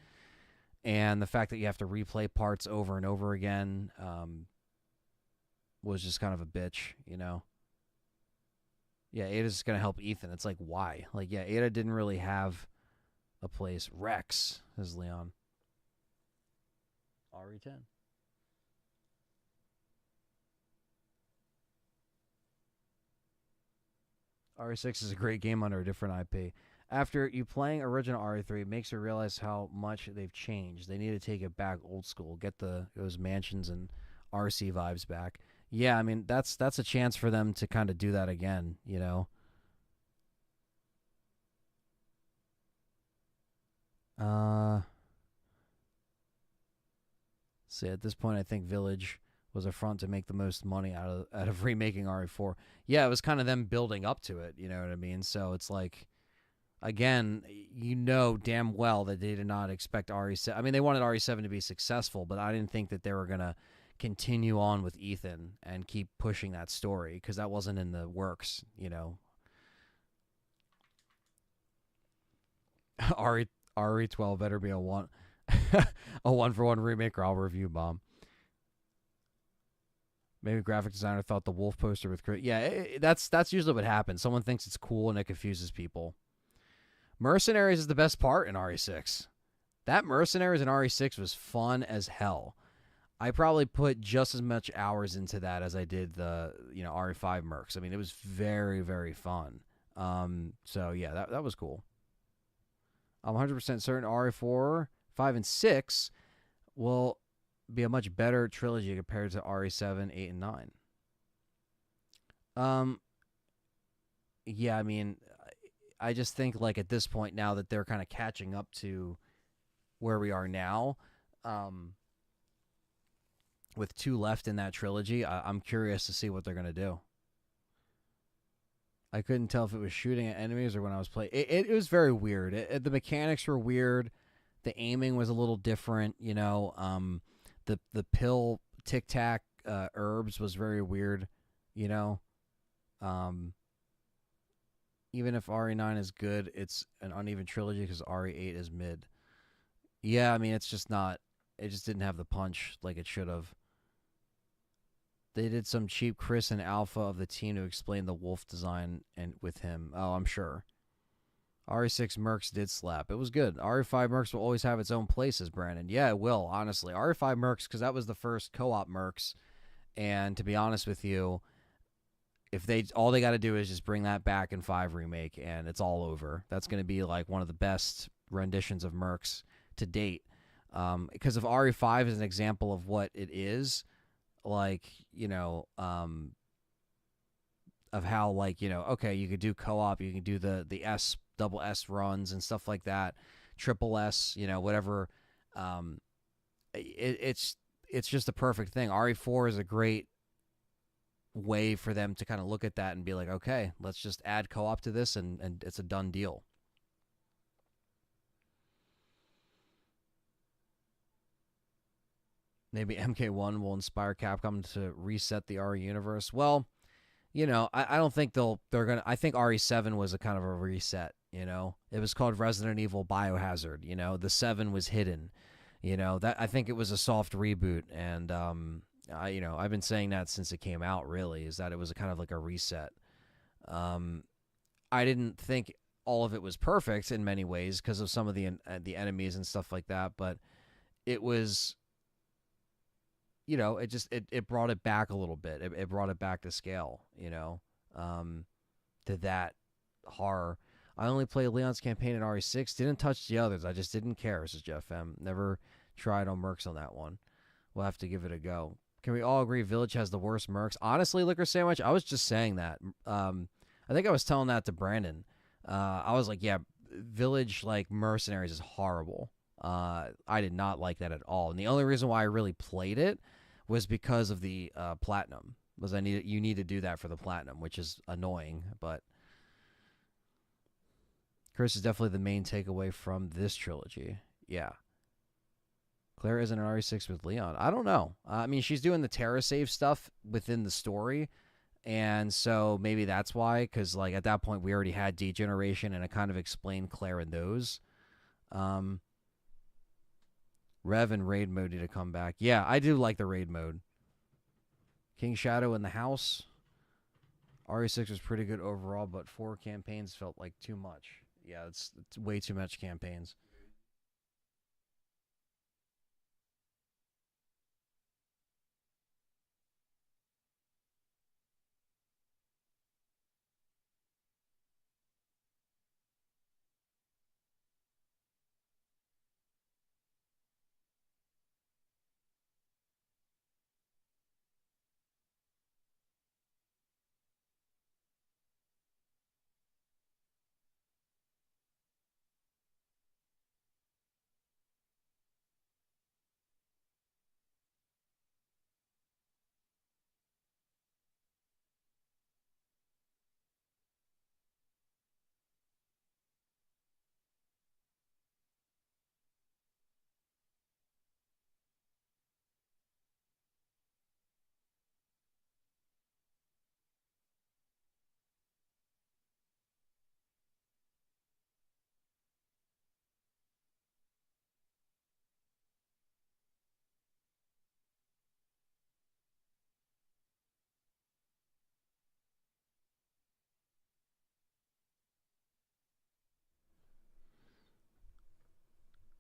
A: And the fact that you have to replay parts over and over again was just kind of a bitch, Yeah, Ada's going to help Ethan. It's like, why? Like, yeah, Ada didn't really have a place. Rex, says Leon. RE10. RE6 is a great game under a different IP. After you playing original RE3, it makes you realize how much they've changed. They need to take it back old school, get those mansions and RC vibes back. Yeah, I mean, that's a chance for them to kind of do that again, See, at this point, I think Village was a front to make the most money out of remaking RE4. Yeah, it was kind of them building up to it, you know what I mean? So it's like, again, damn well that they did not expect RE7. I mean, they wanted RE7 to be successful, but I didn't think that they were going to continue on with Ethan and keep pushing that story because that wasn't in the works, RE12 better be a 1-for-1 remake or I'll review bomb. Maybe graphic designer thought the wolf poster with that's usually what happens. Someone thinks it's cool and it confuses people. Mercenaries is the best part in RE6. That Mercenaries in RE6 was fun as hell. I probably put just as much hours into that as I did the RE5 Mercs. I mean, it was very, very fun. So yeah, that was cool. I'm 100% certain RE4, 5, and 6 will be a much better trilogy compared to RE7, 8, and 9. Yeah, I mean, I just think like at this point now that they're kind of catching up to where we are now, with 2 left in that trilogy, I'm curious to see what they're going to do. I couldn't tell if it was shooting at enemies or when I was playing. It was very weird. The mechanics were weird. The aiming was a little different, The pill tic tac herbs was very weird, Even if RE9 is good, it's an uneven trilogy because RE8 is mid. Yeah, I mean, it's just not. It just didn't have the punch like it should have. They did some cheap Chris and Alpha of the team to explain the wolf design and with him. Oh, I'm sure. RE6 Mercs did slap. It was good. RE5 Mercs will always have its own places, Brandon. Yeah, it will, honestly. RE5 Mercs, because that was the first co-op Mercs. And to be honest with you, if all they got to do is just bring that back in 5 Remake, and it's all over. That's going to be like one of the best renditions of Mercs to date. Because if RE5 is an example of what it is, like, of how, like, okay, you could do co-op, you can do the S, double S runs and stuff like that, triple S, whatever. It's just a perfect thing. RE4 is a great way for them to kind of look at that and be like, okay, let's just add co-op to this, and it's a done deal. Maybe MK1 will inspire Capcom to reset the RE universe. Well, I don't think they're gonna. I think RE7 was a kind of a reset. It was called Resident Evil Biohazard. The 7 was hidden. That I think it was a soft reboot, and I've been saying that since it came out. Really, is that it was a kind of like a reset. Um, I didn't think all of it was perfect in many ways because of some of the enemies and stuff like that, but it was, it brought it back a little bit. It brought it back to scale, to that horror. I only played Leon's campaign in RE6, didn't touch the others. I just didn't care, says Jeff M. Never tried on Mercs on that one. We'll have to give it a go. Can we all agree Village has the worst Mercs? Honestly, Liquor Sandwich, I was just saying that. I think I was telling that to Brandon. I was like, yeah, Village, like, Mercenaries is horrible. I did not like that at all. And the only reason why I really played it was because of the platinum. You need to do that for the platinum, which is annoying, but Chris is definitely the main takeaway from this trilogy. Yeah. Claire isn't an RE6 with Leon. I don't know. I mean, she's doing the Terra save stuff within the story, and so maybe that's why, because, like, at that point, we already had Degeneration, and it kind of explained Claire in those. Rev and raid mode need to come back. Yeah, I do like the raid mode. King Shadow in the house. RE6 was pretty good overall, but 4 campaigns felt like too much. Yeah, it's way too much campaigns.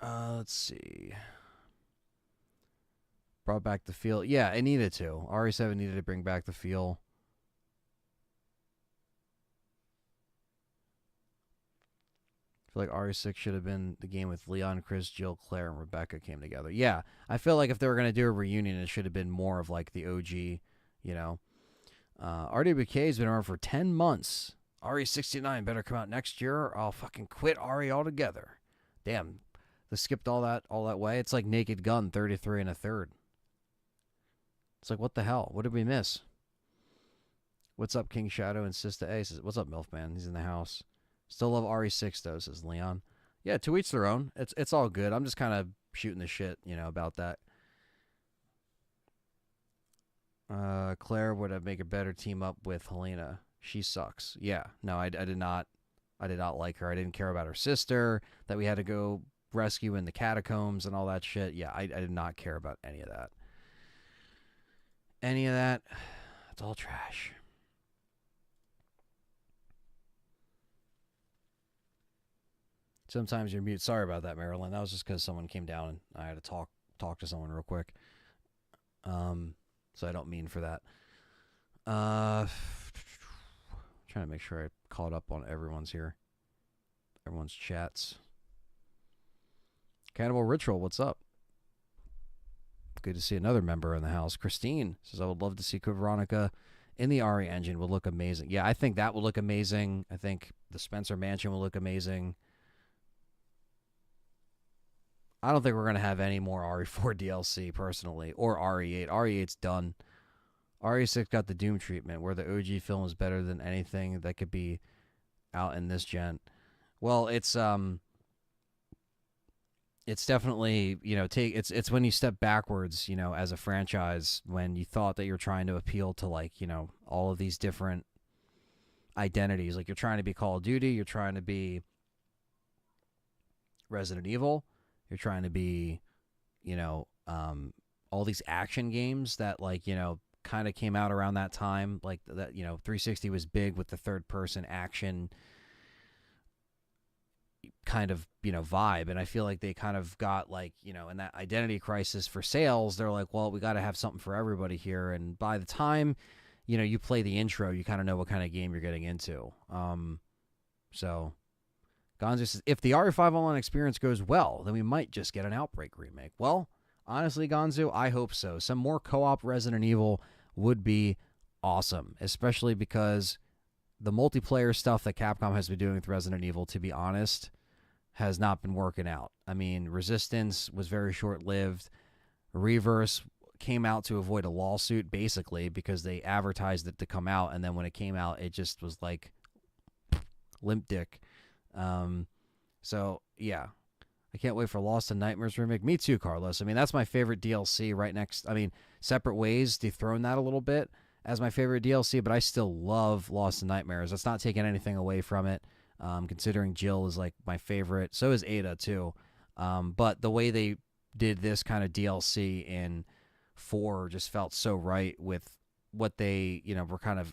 A: Let's see. Brought back the feel. Yeah, it needed to. RE7 needed to bring back the feel. I feel like RE6 should have been the game with Leon, Chris, Jill, Claire, and Rebecca came together. Yeah, I feel like if they were going to do a reunion, it should have been more of like the OG, you know. RWK has been around for 10 months. RE69 better come out next year or I'll fucking quit RE altogether. Damn, they skipped all that way. It's like Naked Gun 33 and a third. It's like, what the hell? What did we miss? What's up, King Shadow and Sister A? Says, what's up, MILFman? He's in the house. Still love RE6 though, says Leon. Yeah, to each their own. It's all good. I'm just kind of shooting the shit, about that. Claire would have make a better team up with Helena. She sucks. Yeah, no, I did not. I did not like her. I didn't care about her sister that we had to go rescue in the catacombs and all that shit. Yeah, I did not care about any of that. Any of that. It's all trash. Sometimes you're mute. Sorry about that, Marilyn. That was just because someone came down and I had to talk to someone real quick. So I don't mean for that. Trying to make sure I caught up on everyone's chats. Cannibal Ritual, what's up? Good to see another member in the house. Christine says, I would love to see Code Veronica in the RE engine. Would look amazing. Yeah, I think that will look amazing. I think the Spencer Mansion will look amazing. I don't think we're going to have any more RE4 DLC, personally, or RE8. RE8's done. RE6 got the Doom treatment, where the OG film is better than anything that could be out in this gen. Well, it's definitely, it's when you step backwards, as a franchise, when you thought that you're trying to appeal to, like, all of these different identities. Like, you're trying to be Call of Duty, you're trying to be Resident Evil, you're trying to be, you know, all these action games that, like, you know, kind of came out around that time. Like that, you know, 360 was big with the third person action kind of, you know, vibe. And I feel like they kind of got, like, you know, in that identity crisis for sales, they're like, well, we got to have something for everybody here. And by the time, you know, you play the intro, you kind of know what kind of game you're getting into. So Gonzo says, if the RE5 online experience goes well, then we might just get an Outbreak remake. Well, honestly, Gonzo, I hope so. Some more co-op Resident Evil would be awesome, especially because the multiplayer stuff that Capcom has been doing with Resident Evil, to be honest, has not been working out. I mean, Resistance was very short-lived. Reverse came out to avoid a lawsuit, basically, because they advertised it to come out, and then when it came out, it just was like limp dick. So, yeah. I can't wait for Lost in Nightmares remake. Me too, Carlos. I mean, that's my favorite DLC right next. I mean, Separate Ways dethroned that a little bit as my favorite DLC, but I still love Lost in Nightmares. That's not taking anything away from it, considering Jill is, like, my favorite. So is Ada, too. But the way they did this kind of DLC in 4 just felt so right with what they, you know, were kind of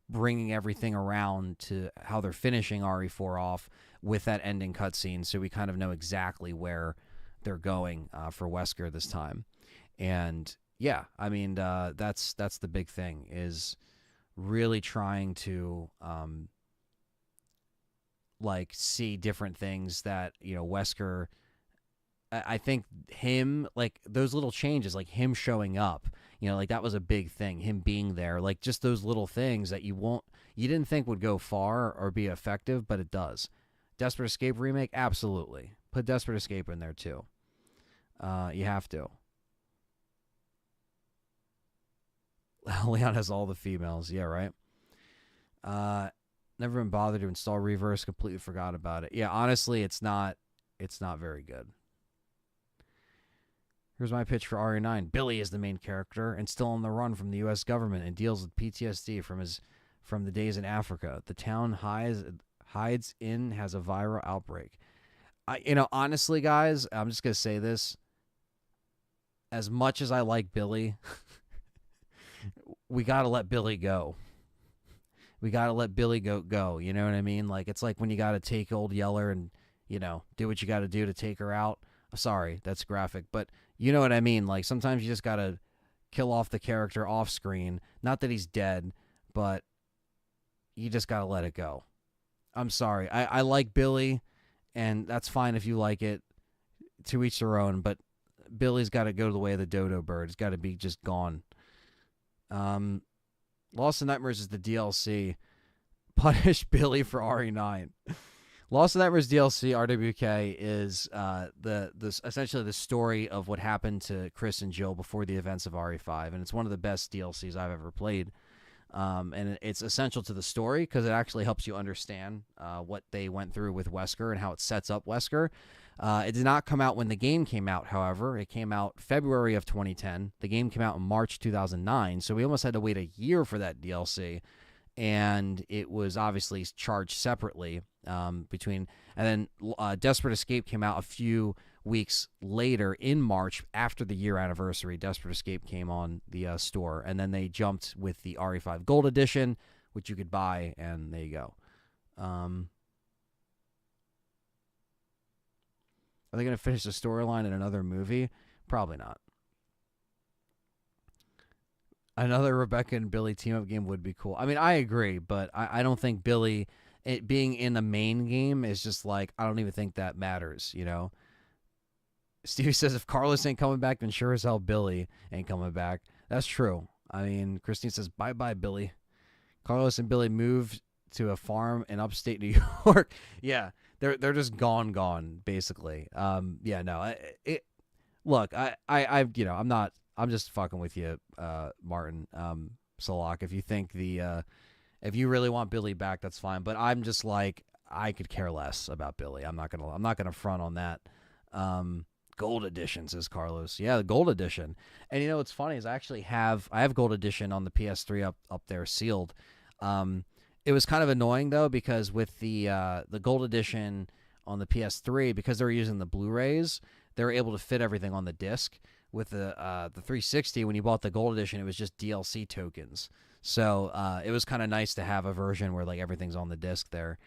A: bringing everything around to how they're finishing RE4 off with that ending cutscene, so we kind of know exactly where they're going for Wesker this time. And yeah, I mean, that's the big thing, is really trying to like see different things that, you know, Wesker. I think him, like, those little changes, like him showing up, you know, like that was a big thing, him being there, like just those little things that you didn't think would go far or be effective, but it does. Desperate Escape remake, absolutely. Put Desperate Escape in there too. You have to. Leon has all the females, yeah, right. Never been bothered to install Reverse, completely forgot about it. Yeah, honestly, it's not very good. Here's my pitch for RE9. Billy is the main character and still on the run from the U.S. government and deals with PTSD from the days in Africa. The town hides in, has a viral outbreak. Honestly, guys, I'm just going to say this. As much as I like Billy, we got to let Billy go. We got to let Billy go. You know what I mean? Like, it's like when you got to take old Yeller and, you know, do what you got to do to take her out. Sorry, that's graphic, but you know what I mean? Like, sometimes you just got to kill off the character off screen. Not that he's dead, but you just got to let it go. I'm sorry. I like Billy, and that's fine if you like it. To each their own, but Billy's got to go the way of the dodo bird. It's got to be just gone. Lost in Nightmares is the DLC. Punish Billy for RE9. Lost in Nightmares DLC RWK is essentially the story of what happened to Chris and Jill before the events of RE5, and it's one of the best DLCs I've ever played. And it's essential to the story because it actually helps you understand what they went through with Wesker and how it sets up Wesker. It did not come out when the game came out, however. It came out February of 2010. The game came out in March 2009, so we almost had to wait a year for that DLC. And it was obviously charged separately and then Desperate Escape came out a few weeks later in March after the year anniversary. Desperate Escape came on the store, and then they jumped with the RE5 Gold Edition, which you could buy, and there you go. Are they going to finish the storyline in another movie? Probably not. Another Rebecca and Billy team-up game would be cool. I mean, I agree, but I don't think Billy, it being in the main game is just like, I don't even think that matters, you know? Stevie says, if Carlos ain't coming back, then sure as hell Billy ain't coming back. That's true. I mean, Christine says, bye-bye, Billy. Carlos and Billy moved to a farm in upstate New York. Yeah, they're just gone, basically. Yeah, no. Look, I'm just fucking with you, Martin Salak. If you think if you really want Billy back, that's fine. But I'm just like, I could care less about Billy. I'm not gonna front on that. Gold edition, says Carlos. Yeah, the gold edition. And you know what's funny is I have gold edition on the PS3 up there sealed. It was kind of annoying though because with the gold edition on the PS3, because they were using the Blu-rays, they were able to fit everything on the disc. With the 360, when you bought the gold edition, it was just DLC tokens. So it was kind of nice to have a version where like everything's on the disc there.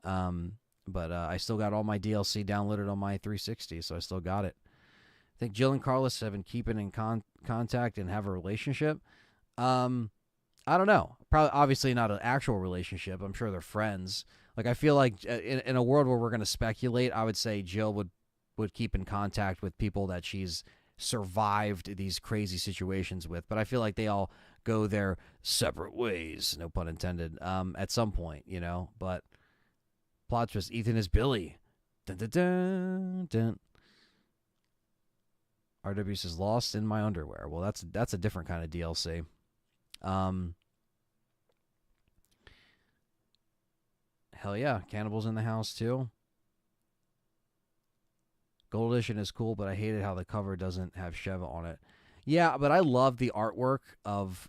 A: But I still got all my DLC downloaded on my 360, so I still got it. I think Jill and Carlos have been keeping in contact and have a relationship. I don't know. Probably, obviously, not an actual relationship. I'm sure they're friends. Like, I feel like in a world where we're going to speculate, I would say Jill would keep in contact with people that she's survived these crazy situations with. But I feel like they all go their separate ways, no pun intended, at some point, you know. But plot twist: Ethan is Billy. Dun, dun, dun, dun. RW says lost in my underwear. Well, that's a different kind of DLC. Hell yeah, Cannibals in the house too. Gold edition is cool, but I hated how the cover doesn't have Sheva on it. Yeah, but I love the artwork of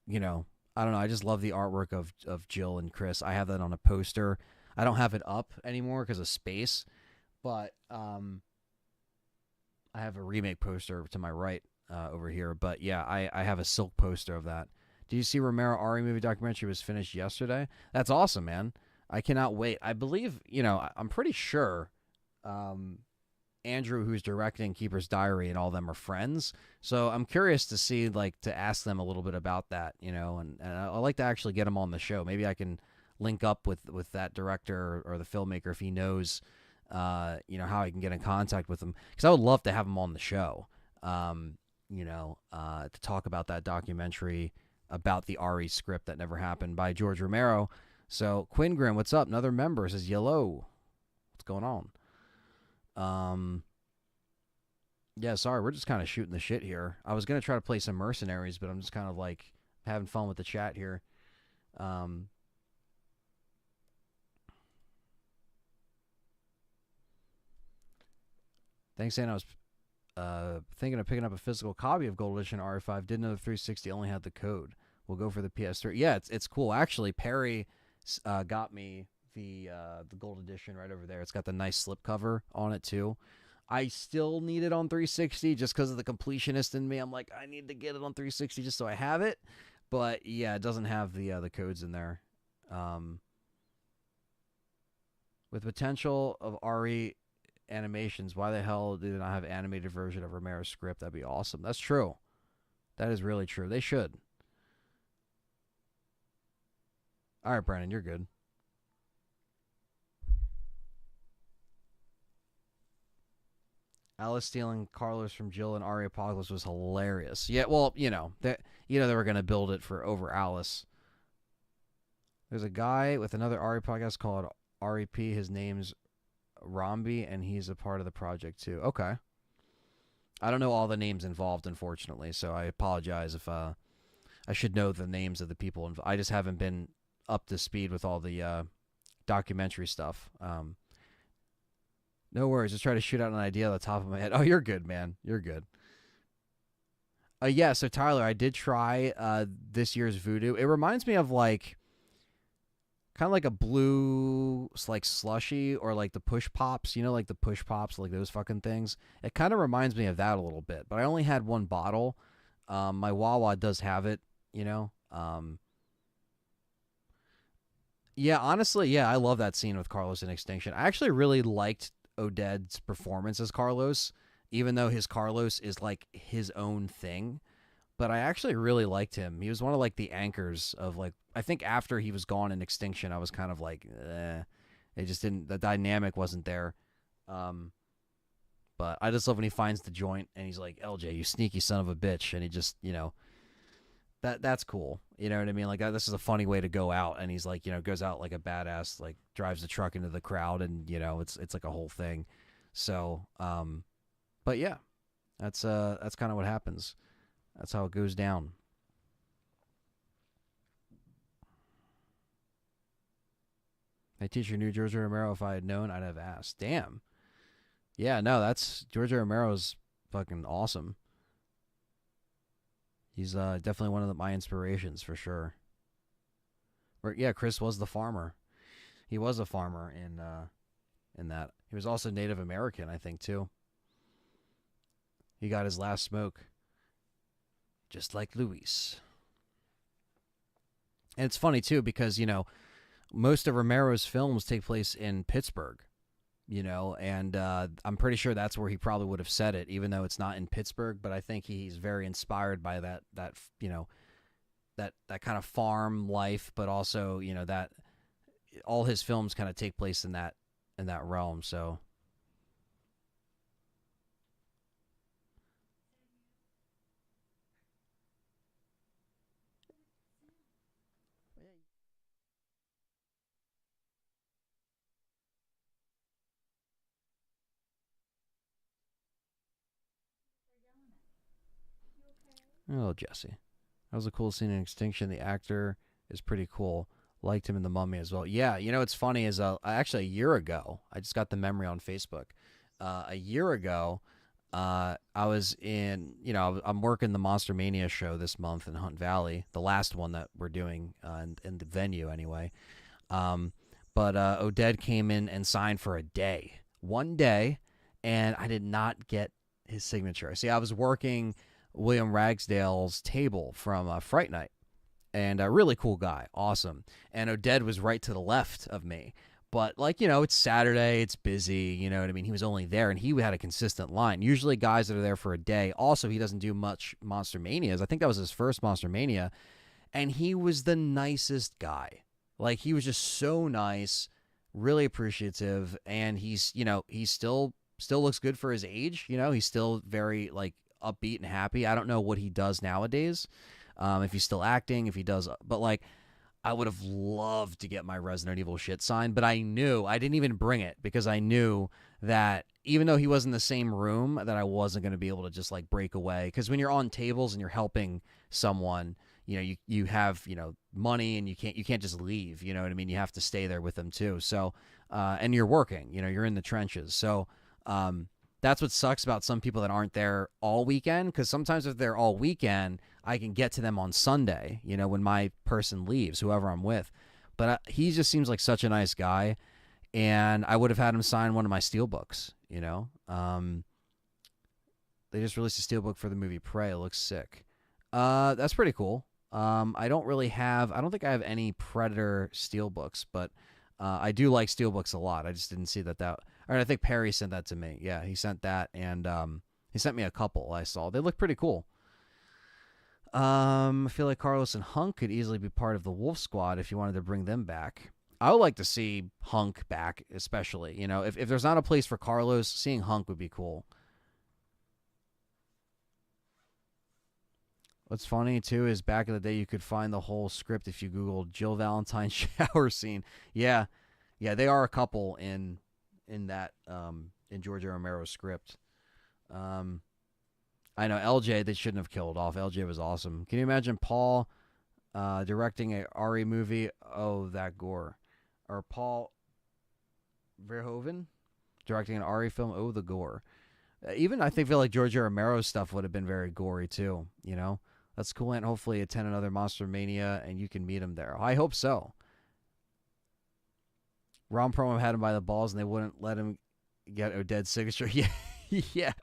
A: you know, I don't know, I just love the artwork of Jill and Chris. I have that on a poster. I don't have it up anymore because of space, but I have a remake poster to my right over here. But yeah, I have a silk poster of that. Do you see Romero Ari movie documentary was finished yesterday? That's awesome, man. I cannot wait. I believe, you know, I'm pretty sure Andrew, who's directing Keeper's Diary, and all them are friends. So I'm curious to see, like, to ask them a little bit about that, you know, and I'd like to actually get them on the show. Maybe I can link up with that director or the filmmaker if he knows, you know, how I can get in contact with them. Because I would love to have him on the show, you know, to talk about that documentary about the Ari script that never happened by George Romero. So Quinn Grimm, what's up? Another member says, "Yellow, what's going on?" Yeah, sorry, we're just kind of shooting the shit here. I was gonna try to play some Mercenaries, but I'm just kind of like having fun with the chat here. Thanks, Anna. I was thinking of picking up a physical copy of Gold Edition RE5. Didn't know the 360 only had the code. We'll go for the PS3. Yeah, it's cool. Actually, Perry got me the Gold Edition right over there. It's got the nice slipcover on it too. I still need it on 360 just because of the completionist in me. I'm like, I need to get it on 360 just so I have it. But yeah, it doesn't have the codes in there. With potential of RE animations, why the hell do they not have animated version of Romero's script? That'd be awesome. That's true. That is really true. They should. All right, Brandon, you're good. Alice stealing Carlos from Jill and Ari Apocalypse was hilarious. Yeah, well, you know they were gonna build it for over Alice. There's a guy with another Ari podcast called REP. His name's Romby, and he's a part of the project too. Okay. I don't know all the names involved, unfortunately, so I apologize if I should know the names of the people involved. I just haven't been up to speed with all the documentary stuff. No worries. Just try to shoot out an idea on the top of my head. Oh, you're good, man. You're good. Yeah, so Tyler, I did try this year's Voodoo. It reminds me of like kind of like a blue like slushy or like the push pops, you know, like the push pops, like those fucking things. It kind of reminds me of that a little bit, but I only had one bottle. My Wawa does have it, you know. Yeah, honestly, yeah, I love that scene with Carlos in Extinction. I actually really liked Oded's performance as Carlos, even though his Carlos is like his own thing. But I actually really liked him. He was one of like the anchors of like, I think after he was gone in Extinction, I was kind of like, it just didn't, the dynamic wasn't there. But I just love when he finds the joint and he's like, LJ, you sneaky son of a bitch. And he just, you know, that's cool. You know what I mean? Like, this is a funny way to go out. And he's like, you know, goes out like a badass, like drives the truck into the crowd, and you know, it's like a whole thing. So, but yeah, that's kind of what happens. That's how it goes down. My teacher knew George Romero. If I had known, I'd have asked. Damn. Yeah, no, that's George Romero's fucking awesome. He's definitely one of my inspirations for sure. Yeah, Chris was the farmer. He was a farmer in that. He was also Native American, I think, too. He got his last smoke, just like Luis. And it's funny too because most of Romero's films take place in Pittsburgh. And I'm pretty sure that's where he probably would have said it, even though it's not in Pittsburgh. But I think he's very inspired by that kind of farm life, but also that all his films kind of take place in that realm. So oh, Jesse, that was a cool scene in Extinction. The actor is pretty cool. Liked him in The Mummy as well. Yeah, what's funny is actually a year ago, I just got the memory on Facebook. A year ago, I was I'm working the Monster Mania show this month in Hunt Valley, the last one that we're doing in the venue anyway. Um, but Oded came in and signed for a day, one day, and I did not get his signature. See, I was working William Ragsdale's table from Fright Night, and a really cool guy, awesome. And Oded was right to the left of me. But it's Saturday, it's busy, you know what I mean? He was only there and he had a consistent line. Usually guys that are there for a day. Also, he doesn't do much Monster Manias. I think that was his first Monster Mania. And he was the nicest guy. Like he was just so nice, really appreciative, and he still looks good for his age. He's still very upbeat and happy. I don't know what he does nowadays. If he's still acting, if he does, but I would have loved to get my Resident Evil shit signed, but I didn't even bring it because I knew that even though he was in the same room, that I wasn't going to be able to just break away. Because when you're on tables and you're helping someone, you have money and you can't just leave. You know what I mean? You have to stay there with them too. So and you're working. You're in the trenches. So that's what sucks about some people that aren't there all weekend. Because sometimes if they're all weekend, I can get to them on Sunday, when my person leaves, whoever I'm with. But he just seems like such a nice guy, and I would have had him sign one of my steelbooks. They just released a steelbook for the movie Prey. It looks sick. That's pretty cool. I don't think I have any Predator steelbooks, but I do like steelbooks a lot. I just didn't see that. All right, I think Perry sent that to me. Yeah, he sent that, and he sent me a couple I saw. They look pretty cool. I feel like Carlos and Hunk could easily be part of the Wolf Squad if you wanted to bring them back. I would like to see Hunk back, especially. If there's not a place for Carlos, seeing Hunk would be cool. What's funny too is back in the day you could find the whole script if you Googled Jill Valentine shower scene. Yeah, yeah, they are a couple in that in George Romero's script. Um, I know LJ they shouldn't have killed off. LJ was awesome. Can you imagine Paul directing a Ari movie? Oh, that gore. Or Paul Verhoeven directing an Ari film? Oh, the gore. Even I feel like George Romero's stuff would have been very gory too. That's cool. And hopefully attend another Monster Mania and you can meet him there. I hope so. Ron Perlman had him by the balls and they wouldn't let him get Oded's signature. Yeah, yeah.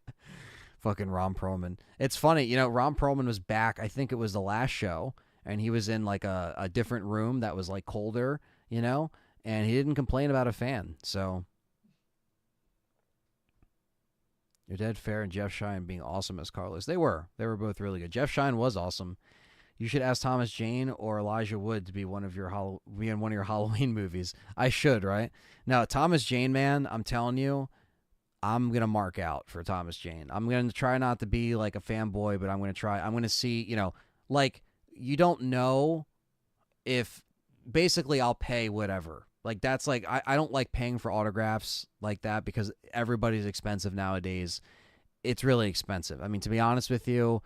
A: Fucking Ron Perlman. It's funny, Ron Perlman was back. I think it was the last show, and he was in a different room that was colder, and he didn't complain about a fan. So, Oded Fair and Jeff Shine being awesome as Carlos. They were both really good. Jeff Shine was awesome. You should ask Thomas Jane or Elijah Wood to be in one of your Halloween movies. I should, right? Now, Thomas Jane, man, I'm telling you, I'm going to mark out for Thomas Jane. I'm going to try not to be a fanboy, but I'm going to try. I'm going to see, you don't know if basically I'll pay whatever. That's I don't like paying for autographs like that because everybody's expensive nowadays. It's really expensive. I mean, to be honest with you,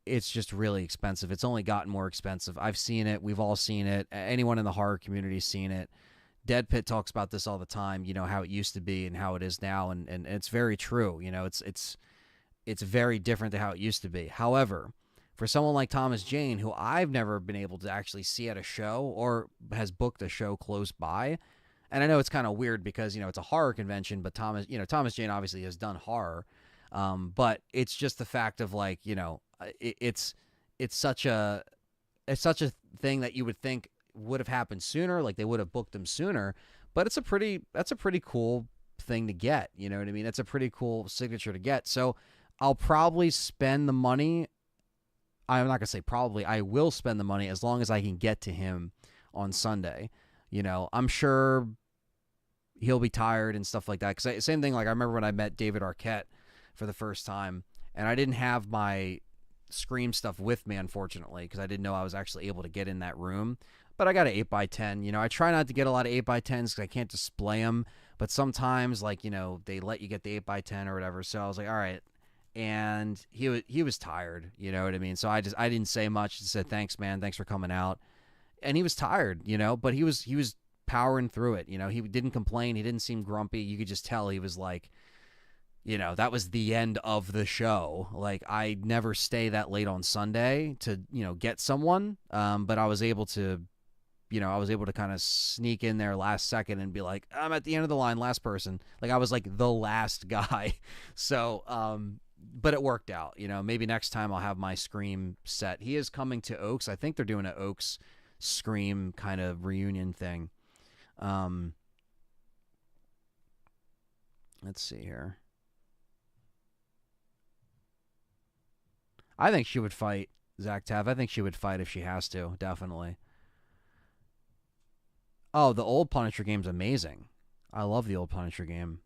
A: it's just really expensive. It's only gotten more expensive. I've seen it. We've all seen it. Anyone in the horror community's seen it. Dead Pit talks about this all the time, how it used to be and how it is now, and it's very true. It's very different to how it used to be. However, for someone like Thomas Jane, who I've never been able to actually see at a show or has booked a show close by, and I know it's kind of weird because it's a horror convention, but Thomas Jane obviously has done horror. But it's just the fact of like, it's such a it's such a thing that you would think would have happened sooner, like they would have booked him sooner. But that's a pretty cool thing to get. You know what I mean? That's a pretty cool signature to get. So I'll probably spend the money. I'm not gonna say probably. I will spend the money as long as I can get to him on Sunday. I'm sure he'll be tired and stuff like that. Because same thing. Like I remember when I met David Arquette for the first time, and I didn't have my Scream stuff with me, unfortunately, because I didn't know I was actually able to get in that room. But I got an 8x10. I try not to get a lot of 8x10s because I can't display them. But sometimes, like, they let you get the 8x10 or whatever. So I was like, all right. And he was tired. You know what I mean? So I didn't say much. I said, thanks, man. Thanks for coming out. And he was tired, but he was powering through it. He didn't complain. He didn't seem grumpy. You could just tell he was like, that was the end of the show. Like I never stay that late on Sunday to, get someone. But I was able to kind of sneak in there last second and be like, I'm at the end of the line, last person. Like I was like the last guy. So, but it worked out. Maybe next time I'll have my Scream set. He is coming to Oaks. I think they're doing an Oaks Scream kind of reunion thing. Let's see here. I think she would fight Zach Tav. I think she would fight if she has to, definitely. Oh, the old Punisher game's amazing. I love the old Punisher game.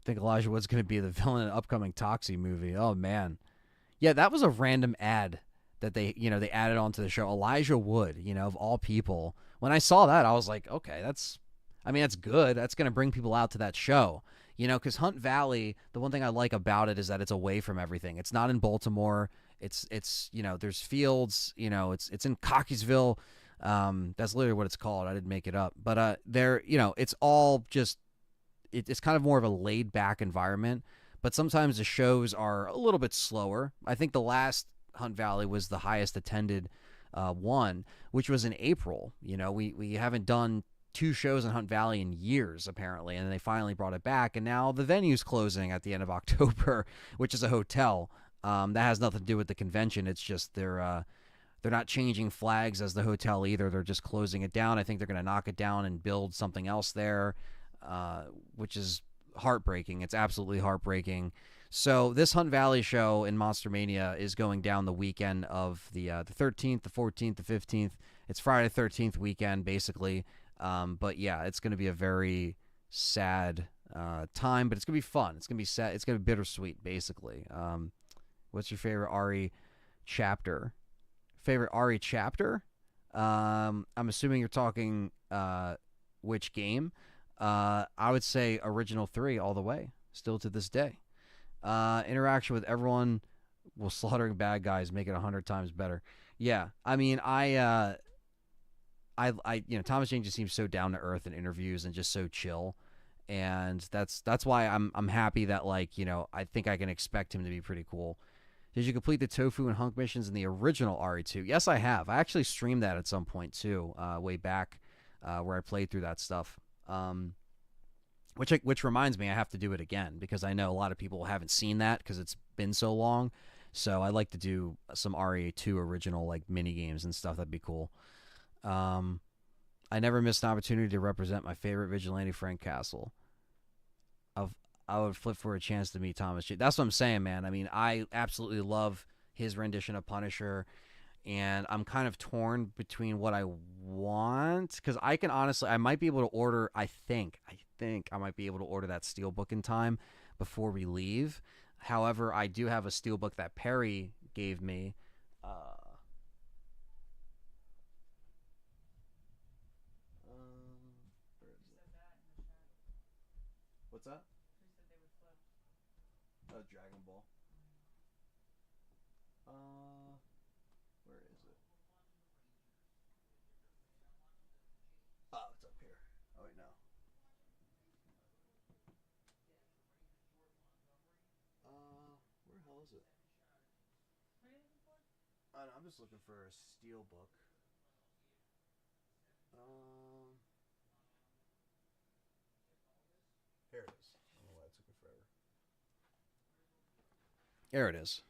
A: I think Elijah Wood's going to be the villain in an upcoming Toxie movie. Oh, man. Yeah, that was a random ad that they added onto the show. Elijah Wood, of all people. When I saw that, I was like, okay, that's good. That's going to bring people out to that show. Because Hunt Valley, the one thing I like about it is that it's away from everything. It's not in Baltimore. It's there's fields. It's in Cockeysville. That's literally what it's called. I didn't make it up. But it's all just it's kind of more of a laid back environment. But sometimes the shows are a little bit slower. I think the last Hunt Valley was the highest attended one, which was in April. We haven't done two shows in Hunt Valley in years, apparently, and they finally brought it back. And now the venue's closing at the end of October, which is a hotel. That has nothing to do with the convention. It's just they're not changing flags as the hotel either. They're just closing it down. I think they're going to knock it down and build something else there, which is heartbreaking. It's absolutely heartbreaking. So this Hunt Valley show in Monster Mania is going down the weekend of the 13th, the 14th, the 15th. It's Friday the 13th weekend, basically. But yeah, it's going to be a very sad time, but it's going to be fun. It's going to be sad. It's going to be bittersweet, basically. What's your favorite Ari chapter? Favorite Ari chapter? I'm assuming you're talking which game. I would say Original 3 all the way, still to this day. Interaction with everyone while slaughtering bad guys make it 100 times better. Yeah, I mean, Thomas Jane just seems so down to earth in interviews and just so chill, and that's why I'm happy that I think I can expect him to be pretty cool. Did you complete the Tofu and Hunk missions in the original RE2? Yes, I have. I actually streamed that at some point too, way back where I played through that stuff. Which reminds me, I have to do it again because I know a lot of people haven't seen that because it's been so long. So I like to do some RE2 original mini games and stuff. That'd be cool. I never missed an opportunity to represent my favorite vigilante, Frank Castle. I would flip for a chance to meet Thomas J. That's what I'm saying, man. I mean, I absolutely love his rendition of Punisher, and I'm kind of torn between what I want because I might be able to order. I think I might be able to order that steelbook in time before we leave. However, I do have a steelbook that Perry gave me. What's that? Dragon Ball. Where is it? Oh, it's up here. Oh wait, no. Where the hell is it? I'm just looking for a steel book. Um, Here it is. I don't know why it took me forever. There it is.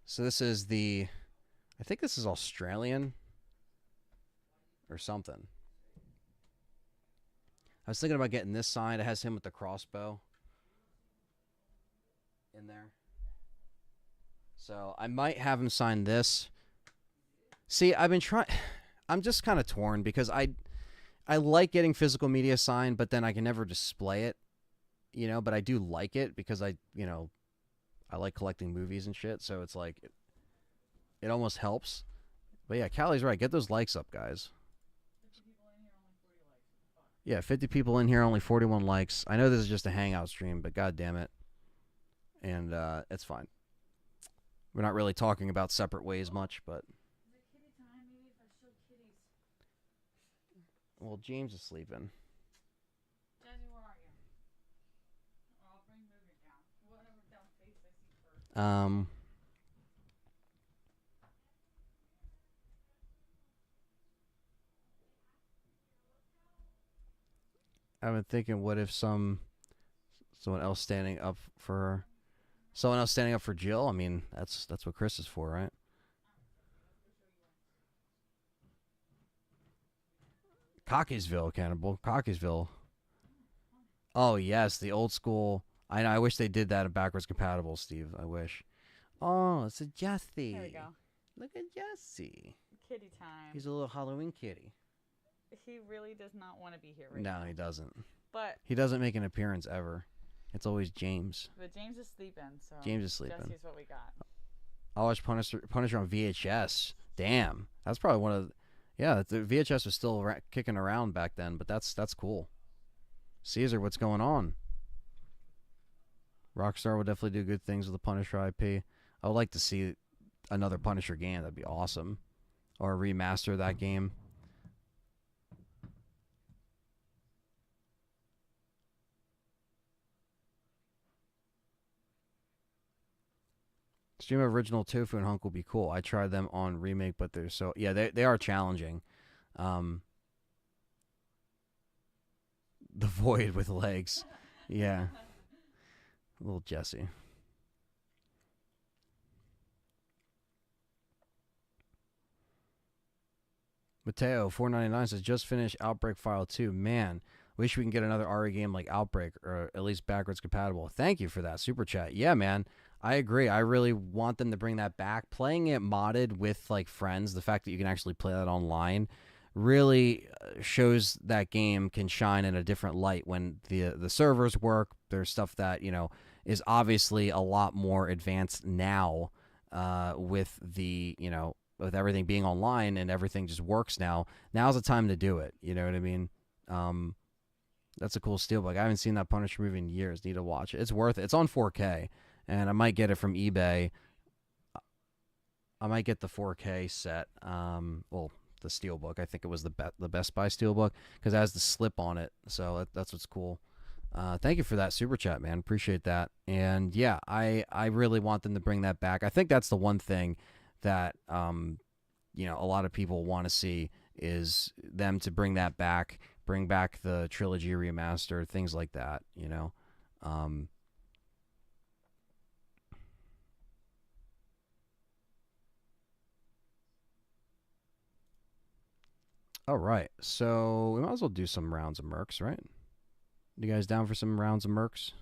A: So this is the, I think this is Australian or something. I was thinking about getting this signed. It has him with the crossbow in there. So I might have him sign this. See, I've been trying. I'm just kind of torn because I like getting physical media signed, but then I can never display it, you know. But I do like it because I like collecting movies and shit. So it's like it almost helps. But yeah, Callie's right. Get those likes up, guys. Yeah, 50 people in here, only 41 likes. I know this is just a Hangout stream, but god damn it. And it's fine. We're not really talking about separate ways much, but... Well, James is sleeping.
B: Jazzy, where are you? I'll bring moving down. Whatever down face I see first.
A: I've been thinking, what if someone else standing up for Jill? I mean, that's what Chris is for, right? Cockeysville, Cannibal. Cockeysville. Oh, yes, the old school. I know. I wish they did that in backwards compatible, Steve. I wish. Oh, it's a Jesse.
B: There we go.
A: Look at Jesse.
B: Kitty time.
A: He's a little Halloween kitty.
B: He really does not want to be here right now.
A: No, he doesn't.
B: But
A: he doesn't make an appearance ever. It's always James.
B: But James is sleeping, so
A: James is sleeping.
B: Jesse's what we got.
A: I watched Punisher on VHS. Damn, that's probably one of. Yeah, the VHS was still kicking around back then, but that's cool. Caesar, what's going on? Rockstar would definitely do good things with the Punisher IP. I would like to see another Punisher game. That'd be awesome. Or a remaster of that game. Stream original Tofu and Hunk will be cool. I tried them on Remake, but they're so... Yeah, they are challenging. The Void with legs. Yeah. Little Jesse. Mateo, $4.99 says, just finished Outbreak File 2. Man, wish we can get another RE game like Outbreak, or at least backwards compatible. Thank you for that super chat. Yeah, man. I agree. I really want them to bring that back. Playing it modded with like friends, the fact that you can actually play that online, really shows that game can shine in a different light when the servers work. There's stuff that, you know, is obviously a lot more advanced now with the, you know, with everything being online and everything just works now. Now's the time to do it. You know what I mean? That's a cool steelbook. I haven't seen that Punisher movie in years. Need to watch it. It's worth it. It's on 4K. And I might get it from eBay. I might get the 4K set. Well, the steelbook. I think it was the Best Buy steelbook because it has the slip on it. So that's what's cool. Thank you for that super chat, man. Appreciate that. And yeah, I really want them to bring that back. I think that's the one thing that you know, a lot of people want to see is them to bring that back, bring back the trilogy remaster, things like that. You know. All right, so we might as well do some rounds of mercs, right? You guys down for some rounds of mercs?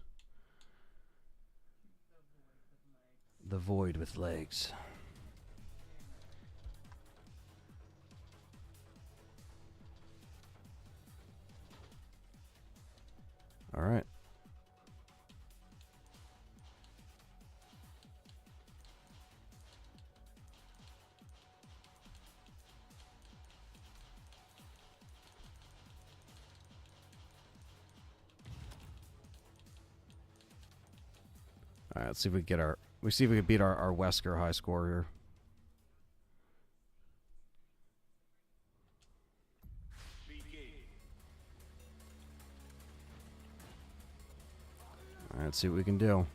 A: The Void with legs. All right. All right, let's see if we get our. We see if we can beat our Wesker high score here. All right, let's see what we can do.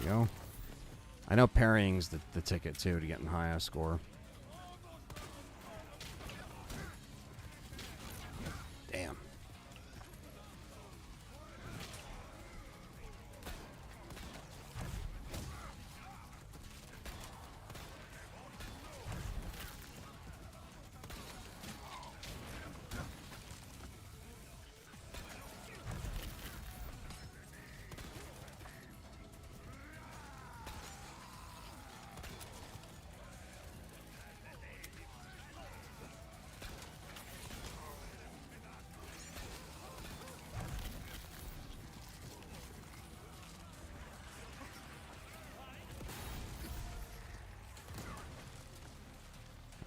A: we go. I know parrying's the ticket, too, to getting high score. Damn.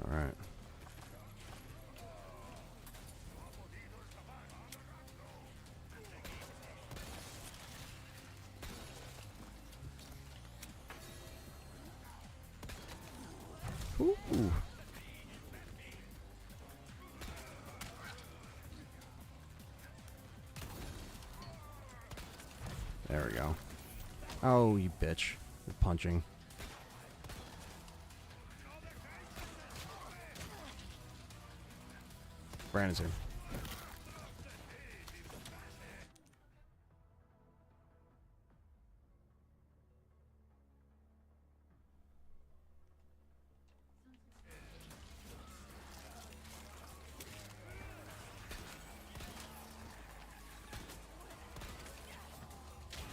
A: Alright. Ooh. There we go. Oh, you bitch. You're punching. Brandon's here.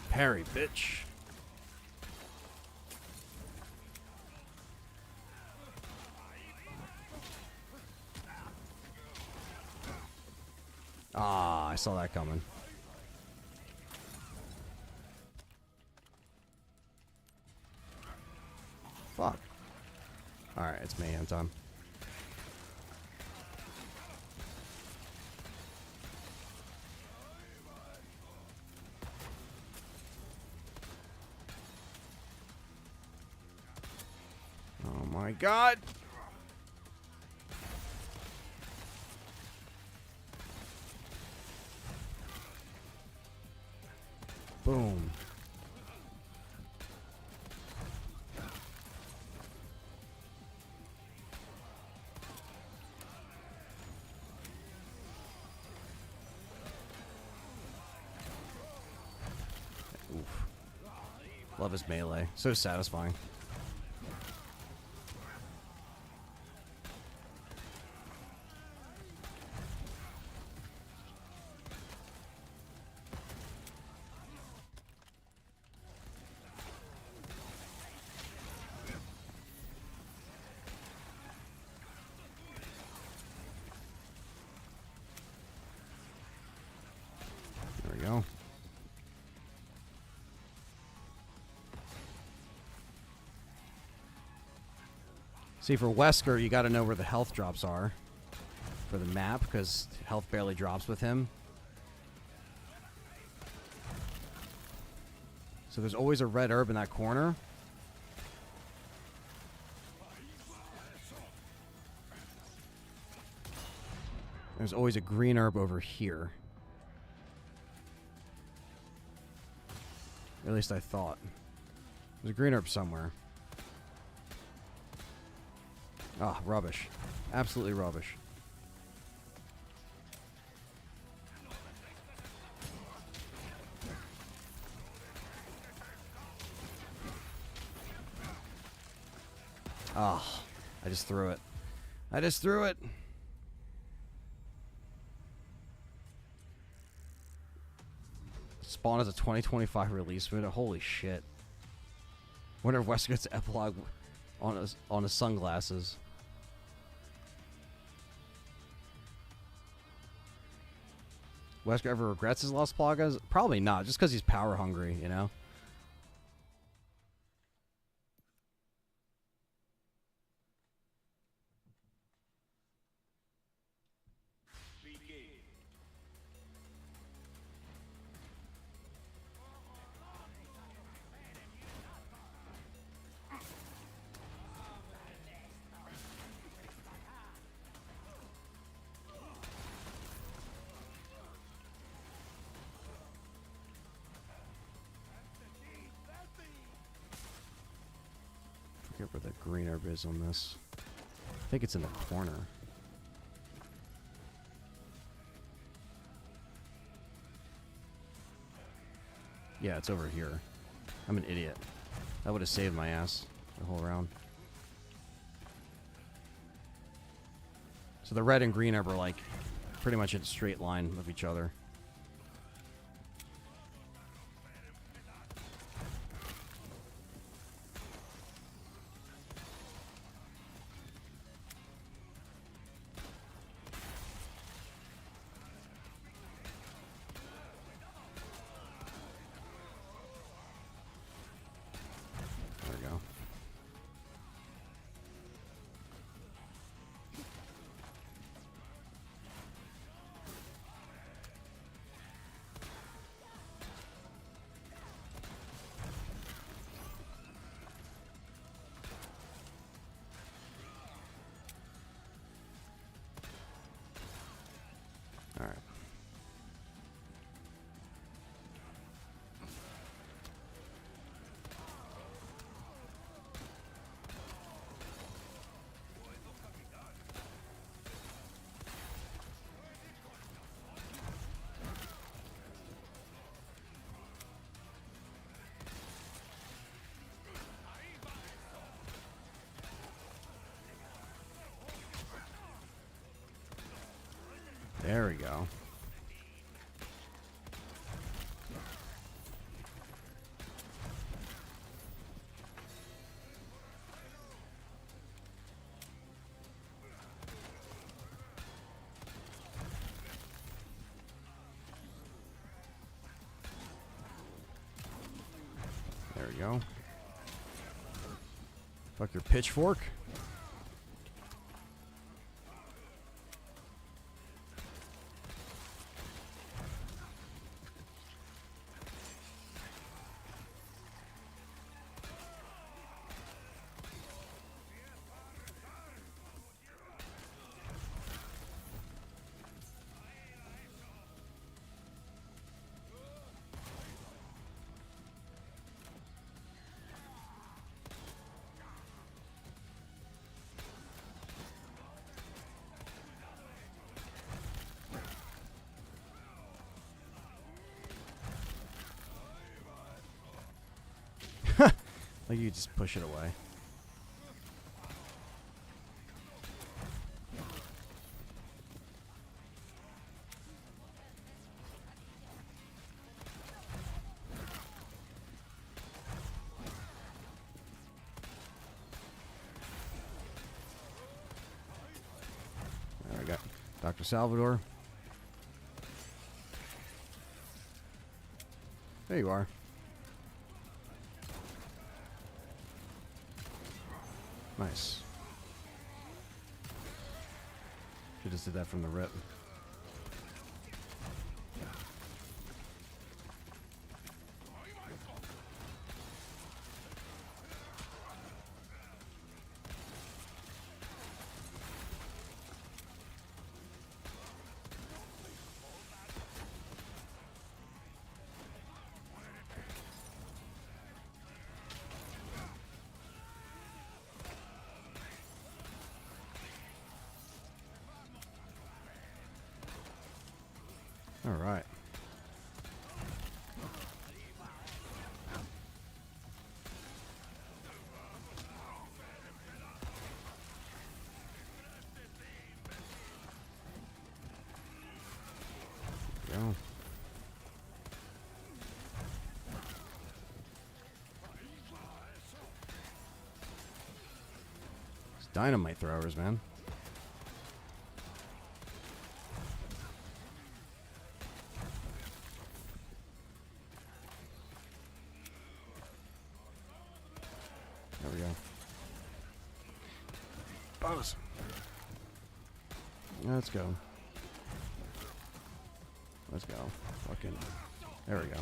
A: Parry, bitch. Ah, I saw that coming. Fuck. Alright, it's mayhem time. Oh my god! Boom. Oof. Love his melee. So satisfying. There we go. See, for Wesker, you got to know where the health drops are for the map, because health barely drops with him. So there's always a red herb in that corner. There's always a green herb over here. Or at least I thought. There's a green herb somewhere. Ah, rubbish. Absolutely rubbish. Ah, I just threw it. I just threw it. Spawn is a 2025 release window. Holy shit. Wonder if Wesker gets epilogue on his sunglasses. Wesker ever regrets his lost plagas? Probably not, just because he's power hungry, you know? the green herb is on this. I think it's in the corner. Yeah, it's over here. I'm an idiot. That would have saved my ass the whole round. So the red and green herb are like pretty much in a straight line of each other. There we go. All right. There we go. There we go. Fuck your pitchfork. Like you just push it away. There we go. Dr. Salvador. There you are. Nice. Should just did that from the rip. All right. Go. It's dynamite throwers, man. There we go. Bonus. Let's go. Let's go. Fucking. There we go.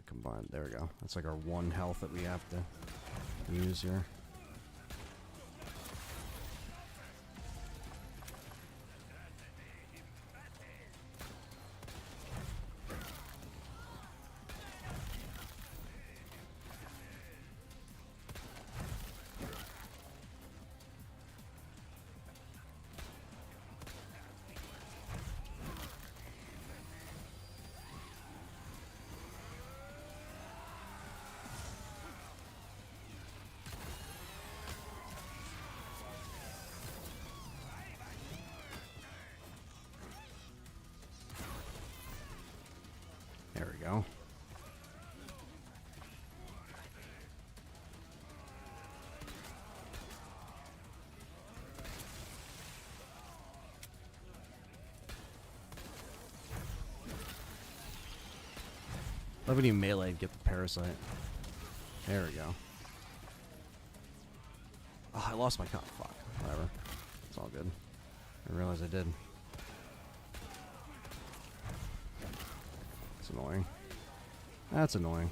A: combined. There we go. That's like our 1 health that we have to use here. There we go. Love when you melee and get the parasite. There we go. Oh, I lost my cup. Fuck. Whatever. It's all good. I realized I did. It's annoying. That's annoying.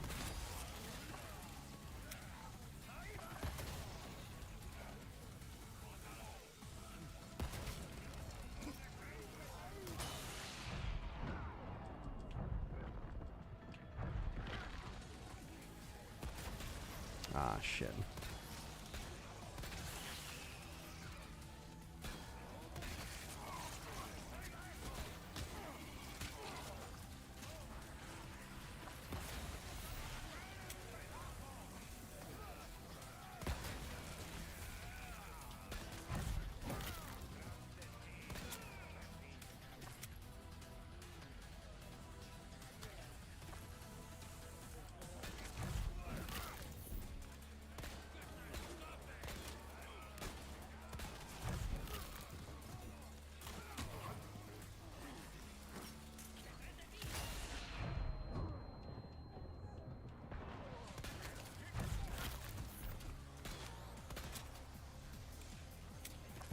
A: Ah, shit.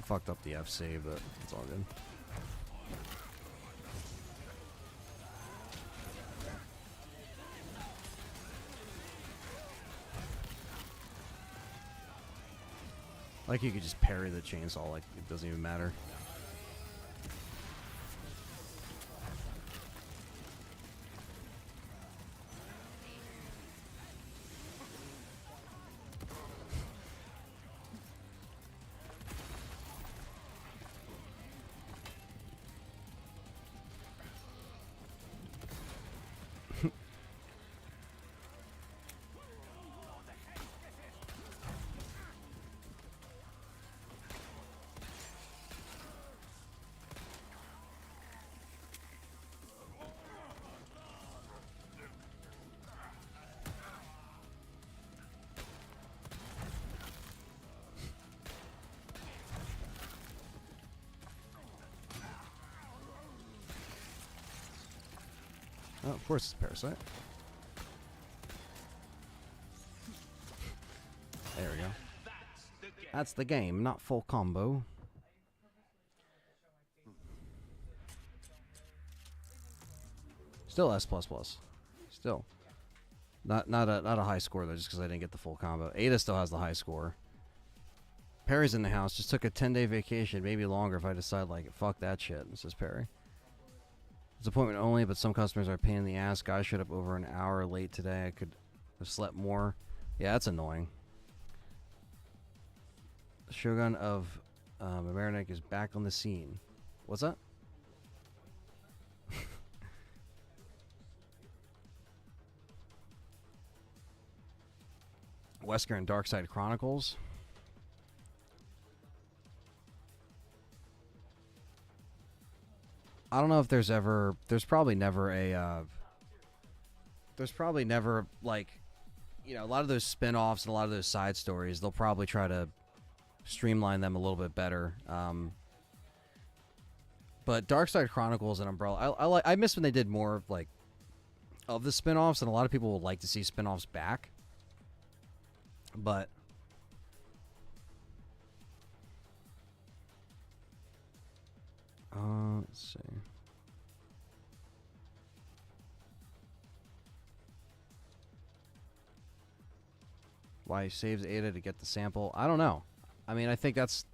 A: Fucked up the F save, but it's all good. Like you could just parry the chainsaw, like it doesn't even matter. Oh, of course it's Parasite. There we go. That's the game, not full combo. Still S++. Still. Not a high score though, just because I didn't get the full combo. Ada still has the high score. Perry's in the house. Just took a 10-day vacation, maybe longer if I decide like it. Fuck that shit, says Perry. It's appointment only, but some customers are a pain in the ass. Guy showed up over an hour late today. I could have slept more. Yeah, that's annoying. The Shogun of Amerinik is back on the scene. What's that? Wesker and Darkside Chronicles. I don't know if there's probably never like, you know, a lot of those spin-offs and a lot of those side stories, they'll probably try to streamline them a little bit better. But Darkside Chronicles and Umbrella, I miss when they did more like of the spin-offs, and a lot of people would like to see spin-offs back. But let's see. Why he saves Ada to get the sample? I don't know. I mean, I think that's.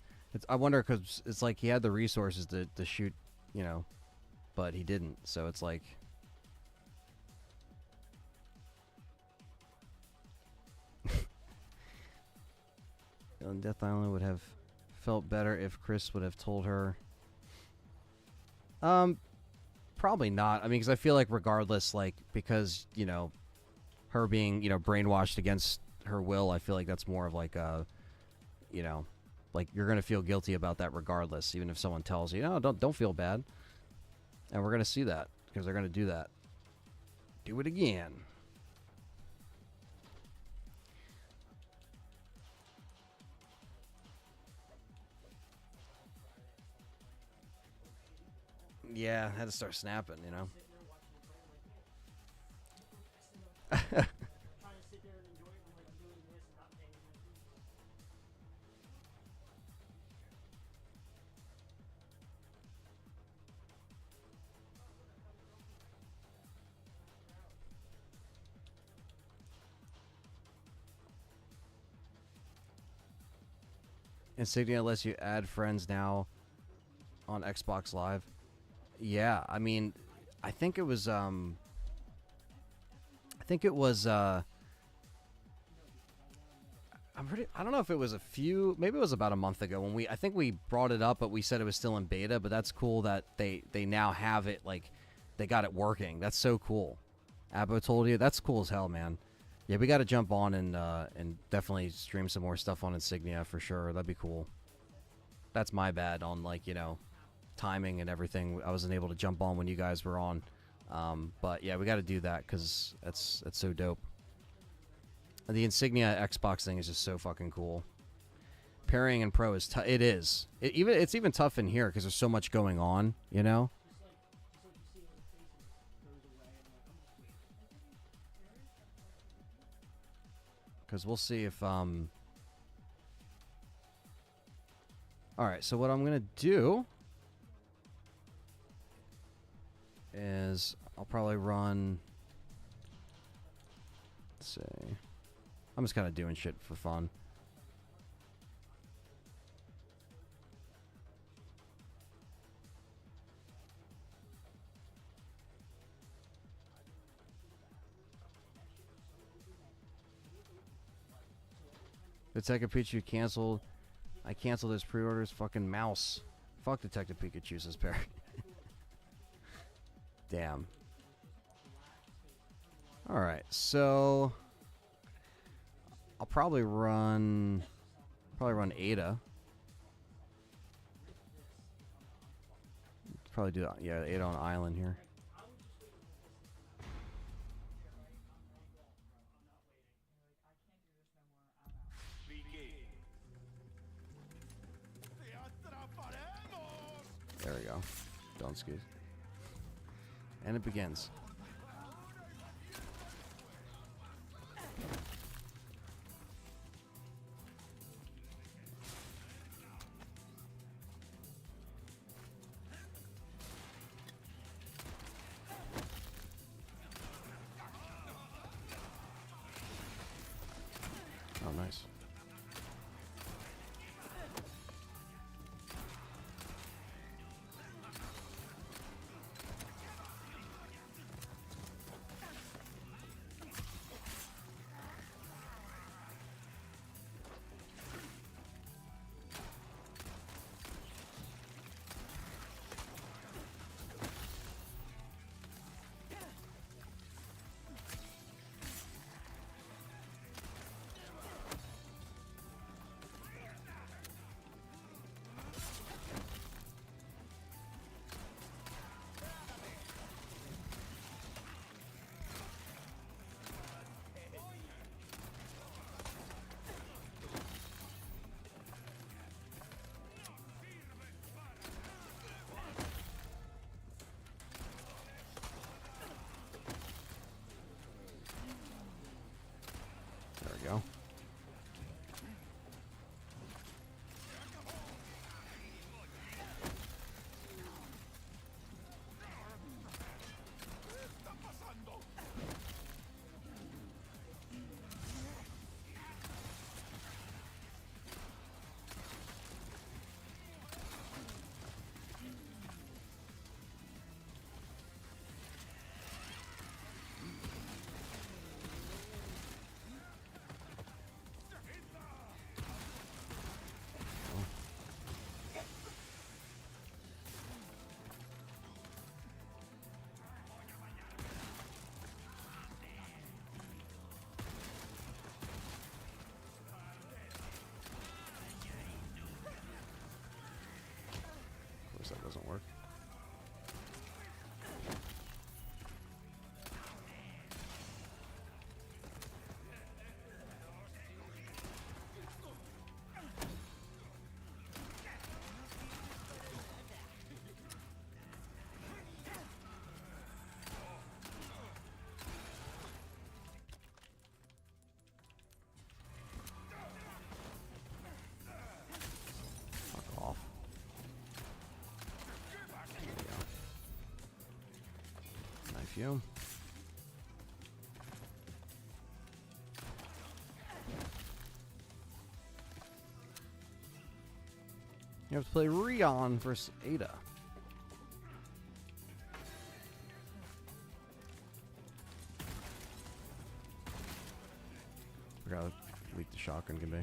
A: I wonder because it's like he had the resources to shoot, you know, but he didn't. So it's like. On Death Island would have felt better if Chris would have told her. Probably not. I mean, because I feel like regardless, like because you know, her being brainwashed against her will, I feel like that's more of like a, you know, like you're gonna feel guilty about that regardless, even if someone tells you, no, don't feel bad. And we're gonna see that because they're gonna do that. Do it again. Yeah, I had to start snapping, you know. Insignia lets you add friends now on Xbox Live. Yeah, I mean, I think it was I don't know if it was maybe it was about a month ago when I think we brought it up, but we said it was still in beta, but that's cool that they now have it, like they got it working. That's so cool. Abbo told you. That's cool as hell, man. Yeah, we got to jump on and definitely stream some more stuff on Insignia for sure. That'd be cool. That's my bad on like, timing and everything. I wasn't able to jump on when you guys were on. But yeah, we got to do that because that's so dope. The Insignia Xbox thing is just so fucking cool. Parrying in Pro is it is. It's even tough in here because there's so much going on, you know? Because we'll see if Alright, so what I'm gonna do is I'll probably run, let's see. I'm just kind of doing shit for fun. Detective Pikachu canceled. I canceled his pre-orders. Fucking mouse. Fuck Detective Pikachu, says Perry. Damn. Alright, so I'll probably run Ada. Probably do that. Yeah, Ada on Island here. There we go. Don't excuse. And it begins. Oh, nice. that doesn't work. Fuck off. There we go. Knife you. You have to play Rion versus Ada. Forgot how weak the shotgun can be.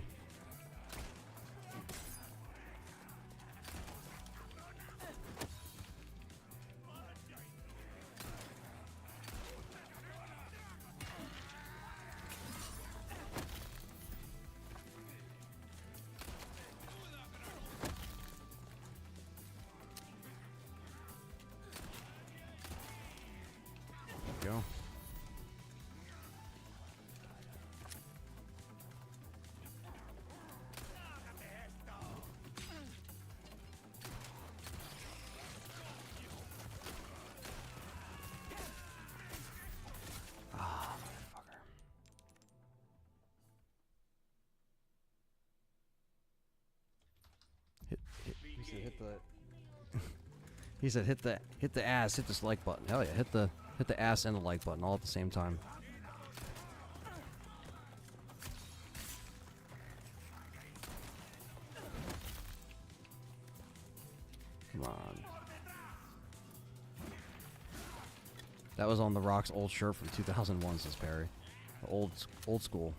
A: Go. Ah, motherfucker. He said hit the. He said hit the ass, hit this like button. Hell yeah, hit the ass and the like button all at the same time. Come on. That was on The Rock's old shirt from 2001, says Perry. Old school.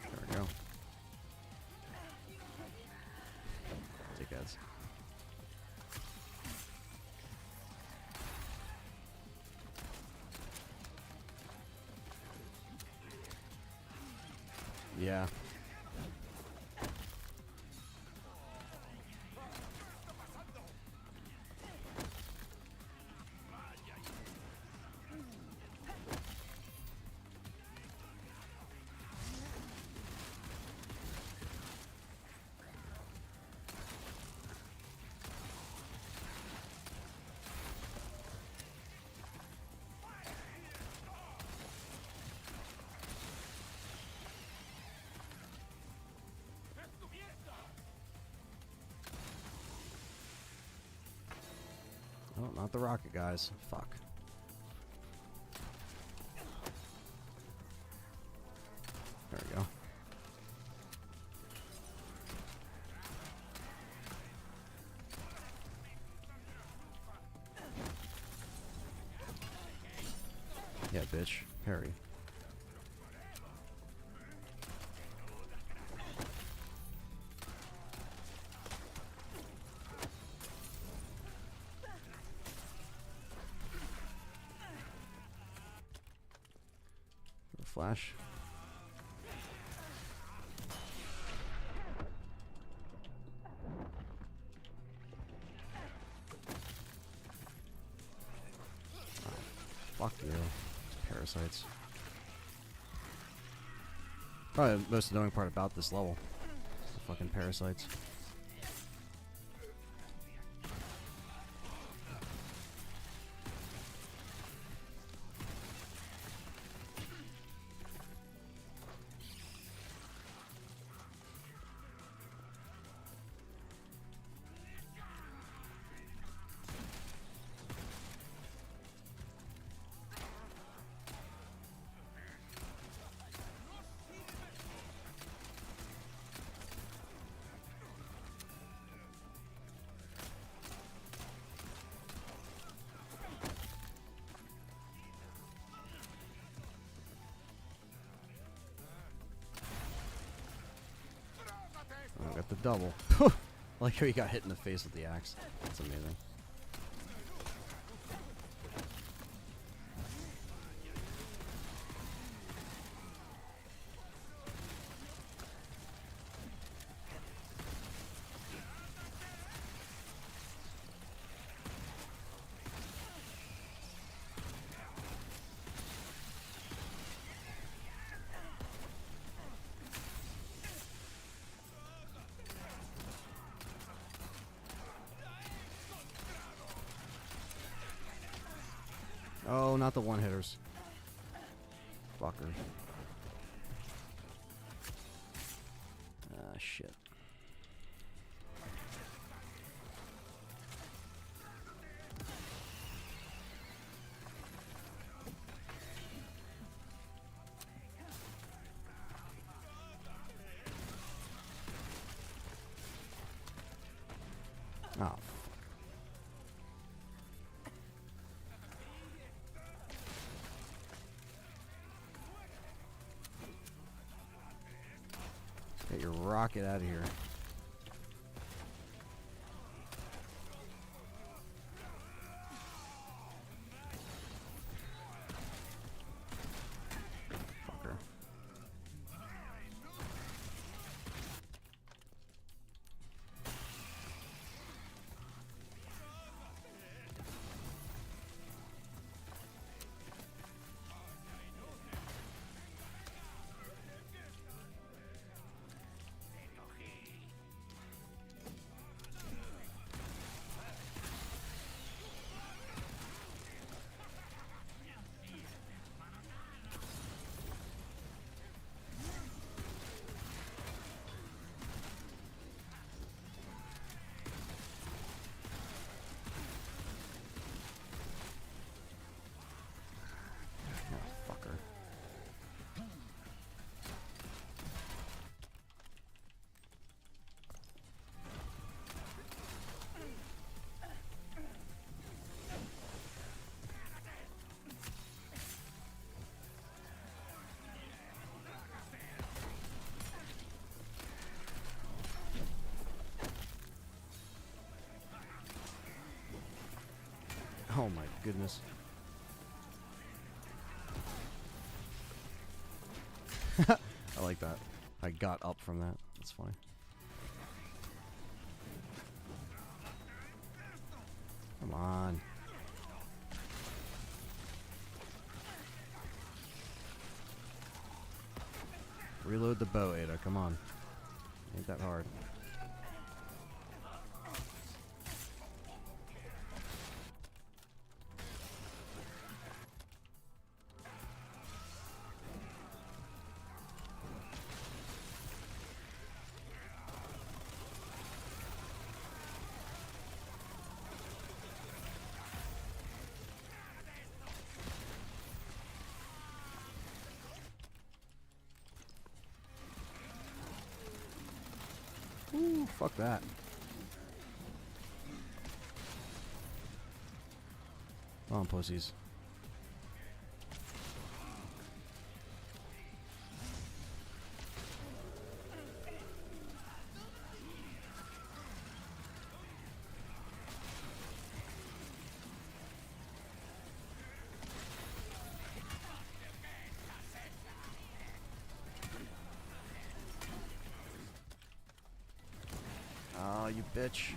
A: There we go. There we go. Dickheads. Yeah. Oh, not the rocket guys. Fuck. There we go. Yeah, bitch. Harry. flash. Fuck you. Parasites. Probably the most annoying part about this level. The fucking parasites. I got the double. I like how he got hit in the face with the axe. That's amazing. Oh, not the one-hitters. Fucker. Ah, shit. Oh, get your rocket out of here. Fucker. Oh my goodness. I like that. I got up from that. That's funny. Come on. Reload the bow, Ada. Come on. Ain't that hard. Ooh, fuck that. Come on, pussies. bitch.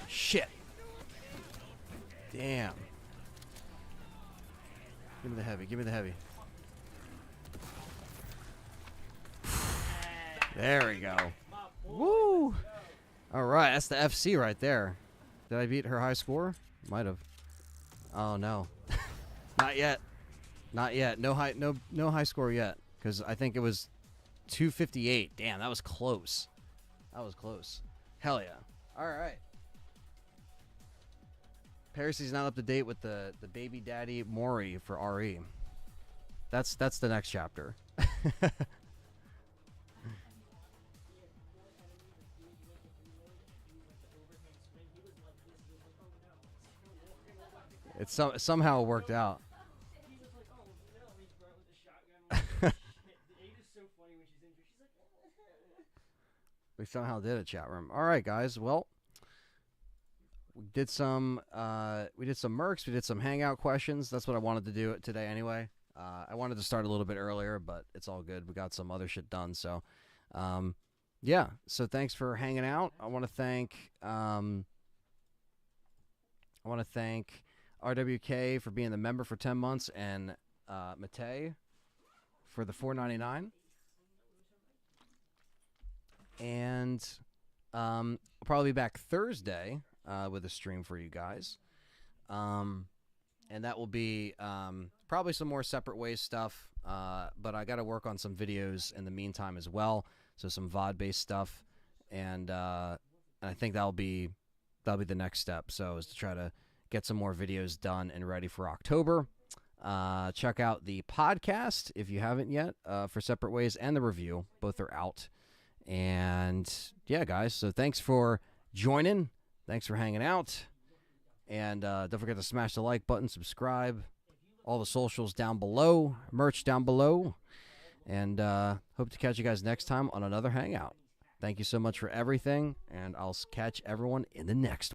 A: Shit. Damn. Give me the heavy. Give me the heavy. There we go. Woo! All right, that's the FC right there. Did I beat her high score? Might have. Oh no. Not yet. Not yet. No high score yet, cuz I think it was 258. Damn, that was close. That was close. Hell yeah. All right. Percy's not up to date with the baby daddy Mori for RE. That's the next chapter. It somehow worked out. We somehow did it, chat room. All right, guys. Well, we did some mercs. We did some hangout questions. That's what I wanted to do today anyway. I wanted to start a little bit earlier, but it's all good. We got some other shit done. So, yeah. So thanks for hanging out. I want to thank RWK for being the member for 10 months and Matei for the $4.99. And I'll probably be back Thursday with a stream for you guys. And that will be probably some more separate ways stuff. But I got to work on some videos in the meantime as well. So some VOD-based stuff. And I think that'll be the next step. So is to try to get some more videos done and ready for October. Check out the podcast if you haven't yet for Separate Ways and the review. Both are out. And yeah, guys, so thanks for joining. Thanks for hanging out. And don't forget to smash the like button, subscribe. All the socials down below, merch down below. And hope to catch you guys next time on another Hangout. Thank you so much for everything, and I'll catch everyone in the next one.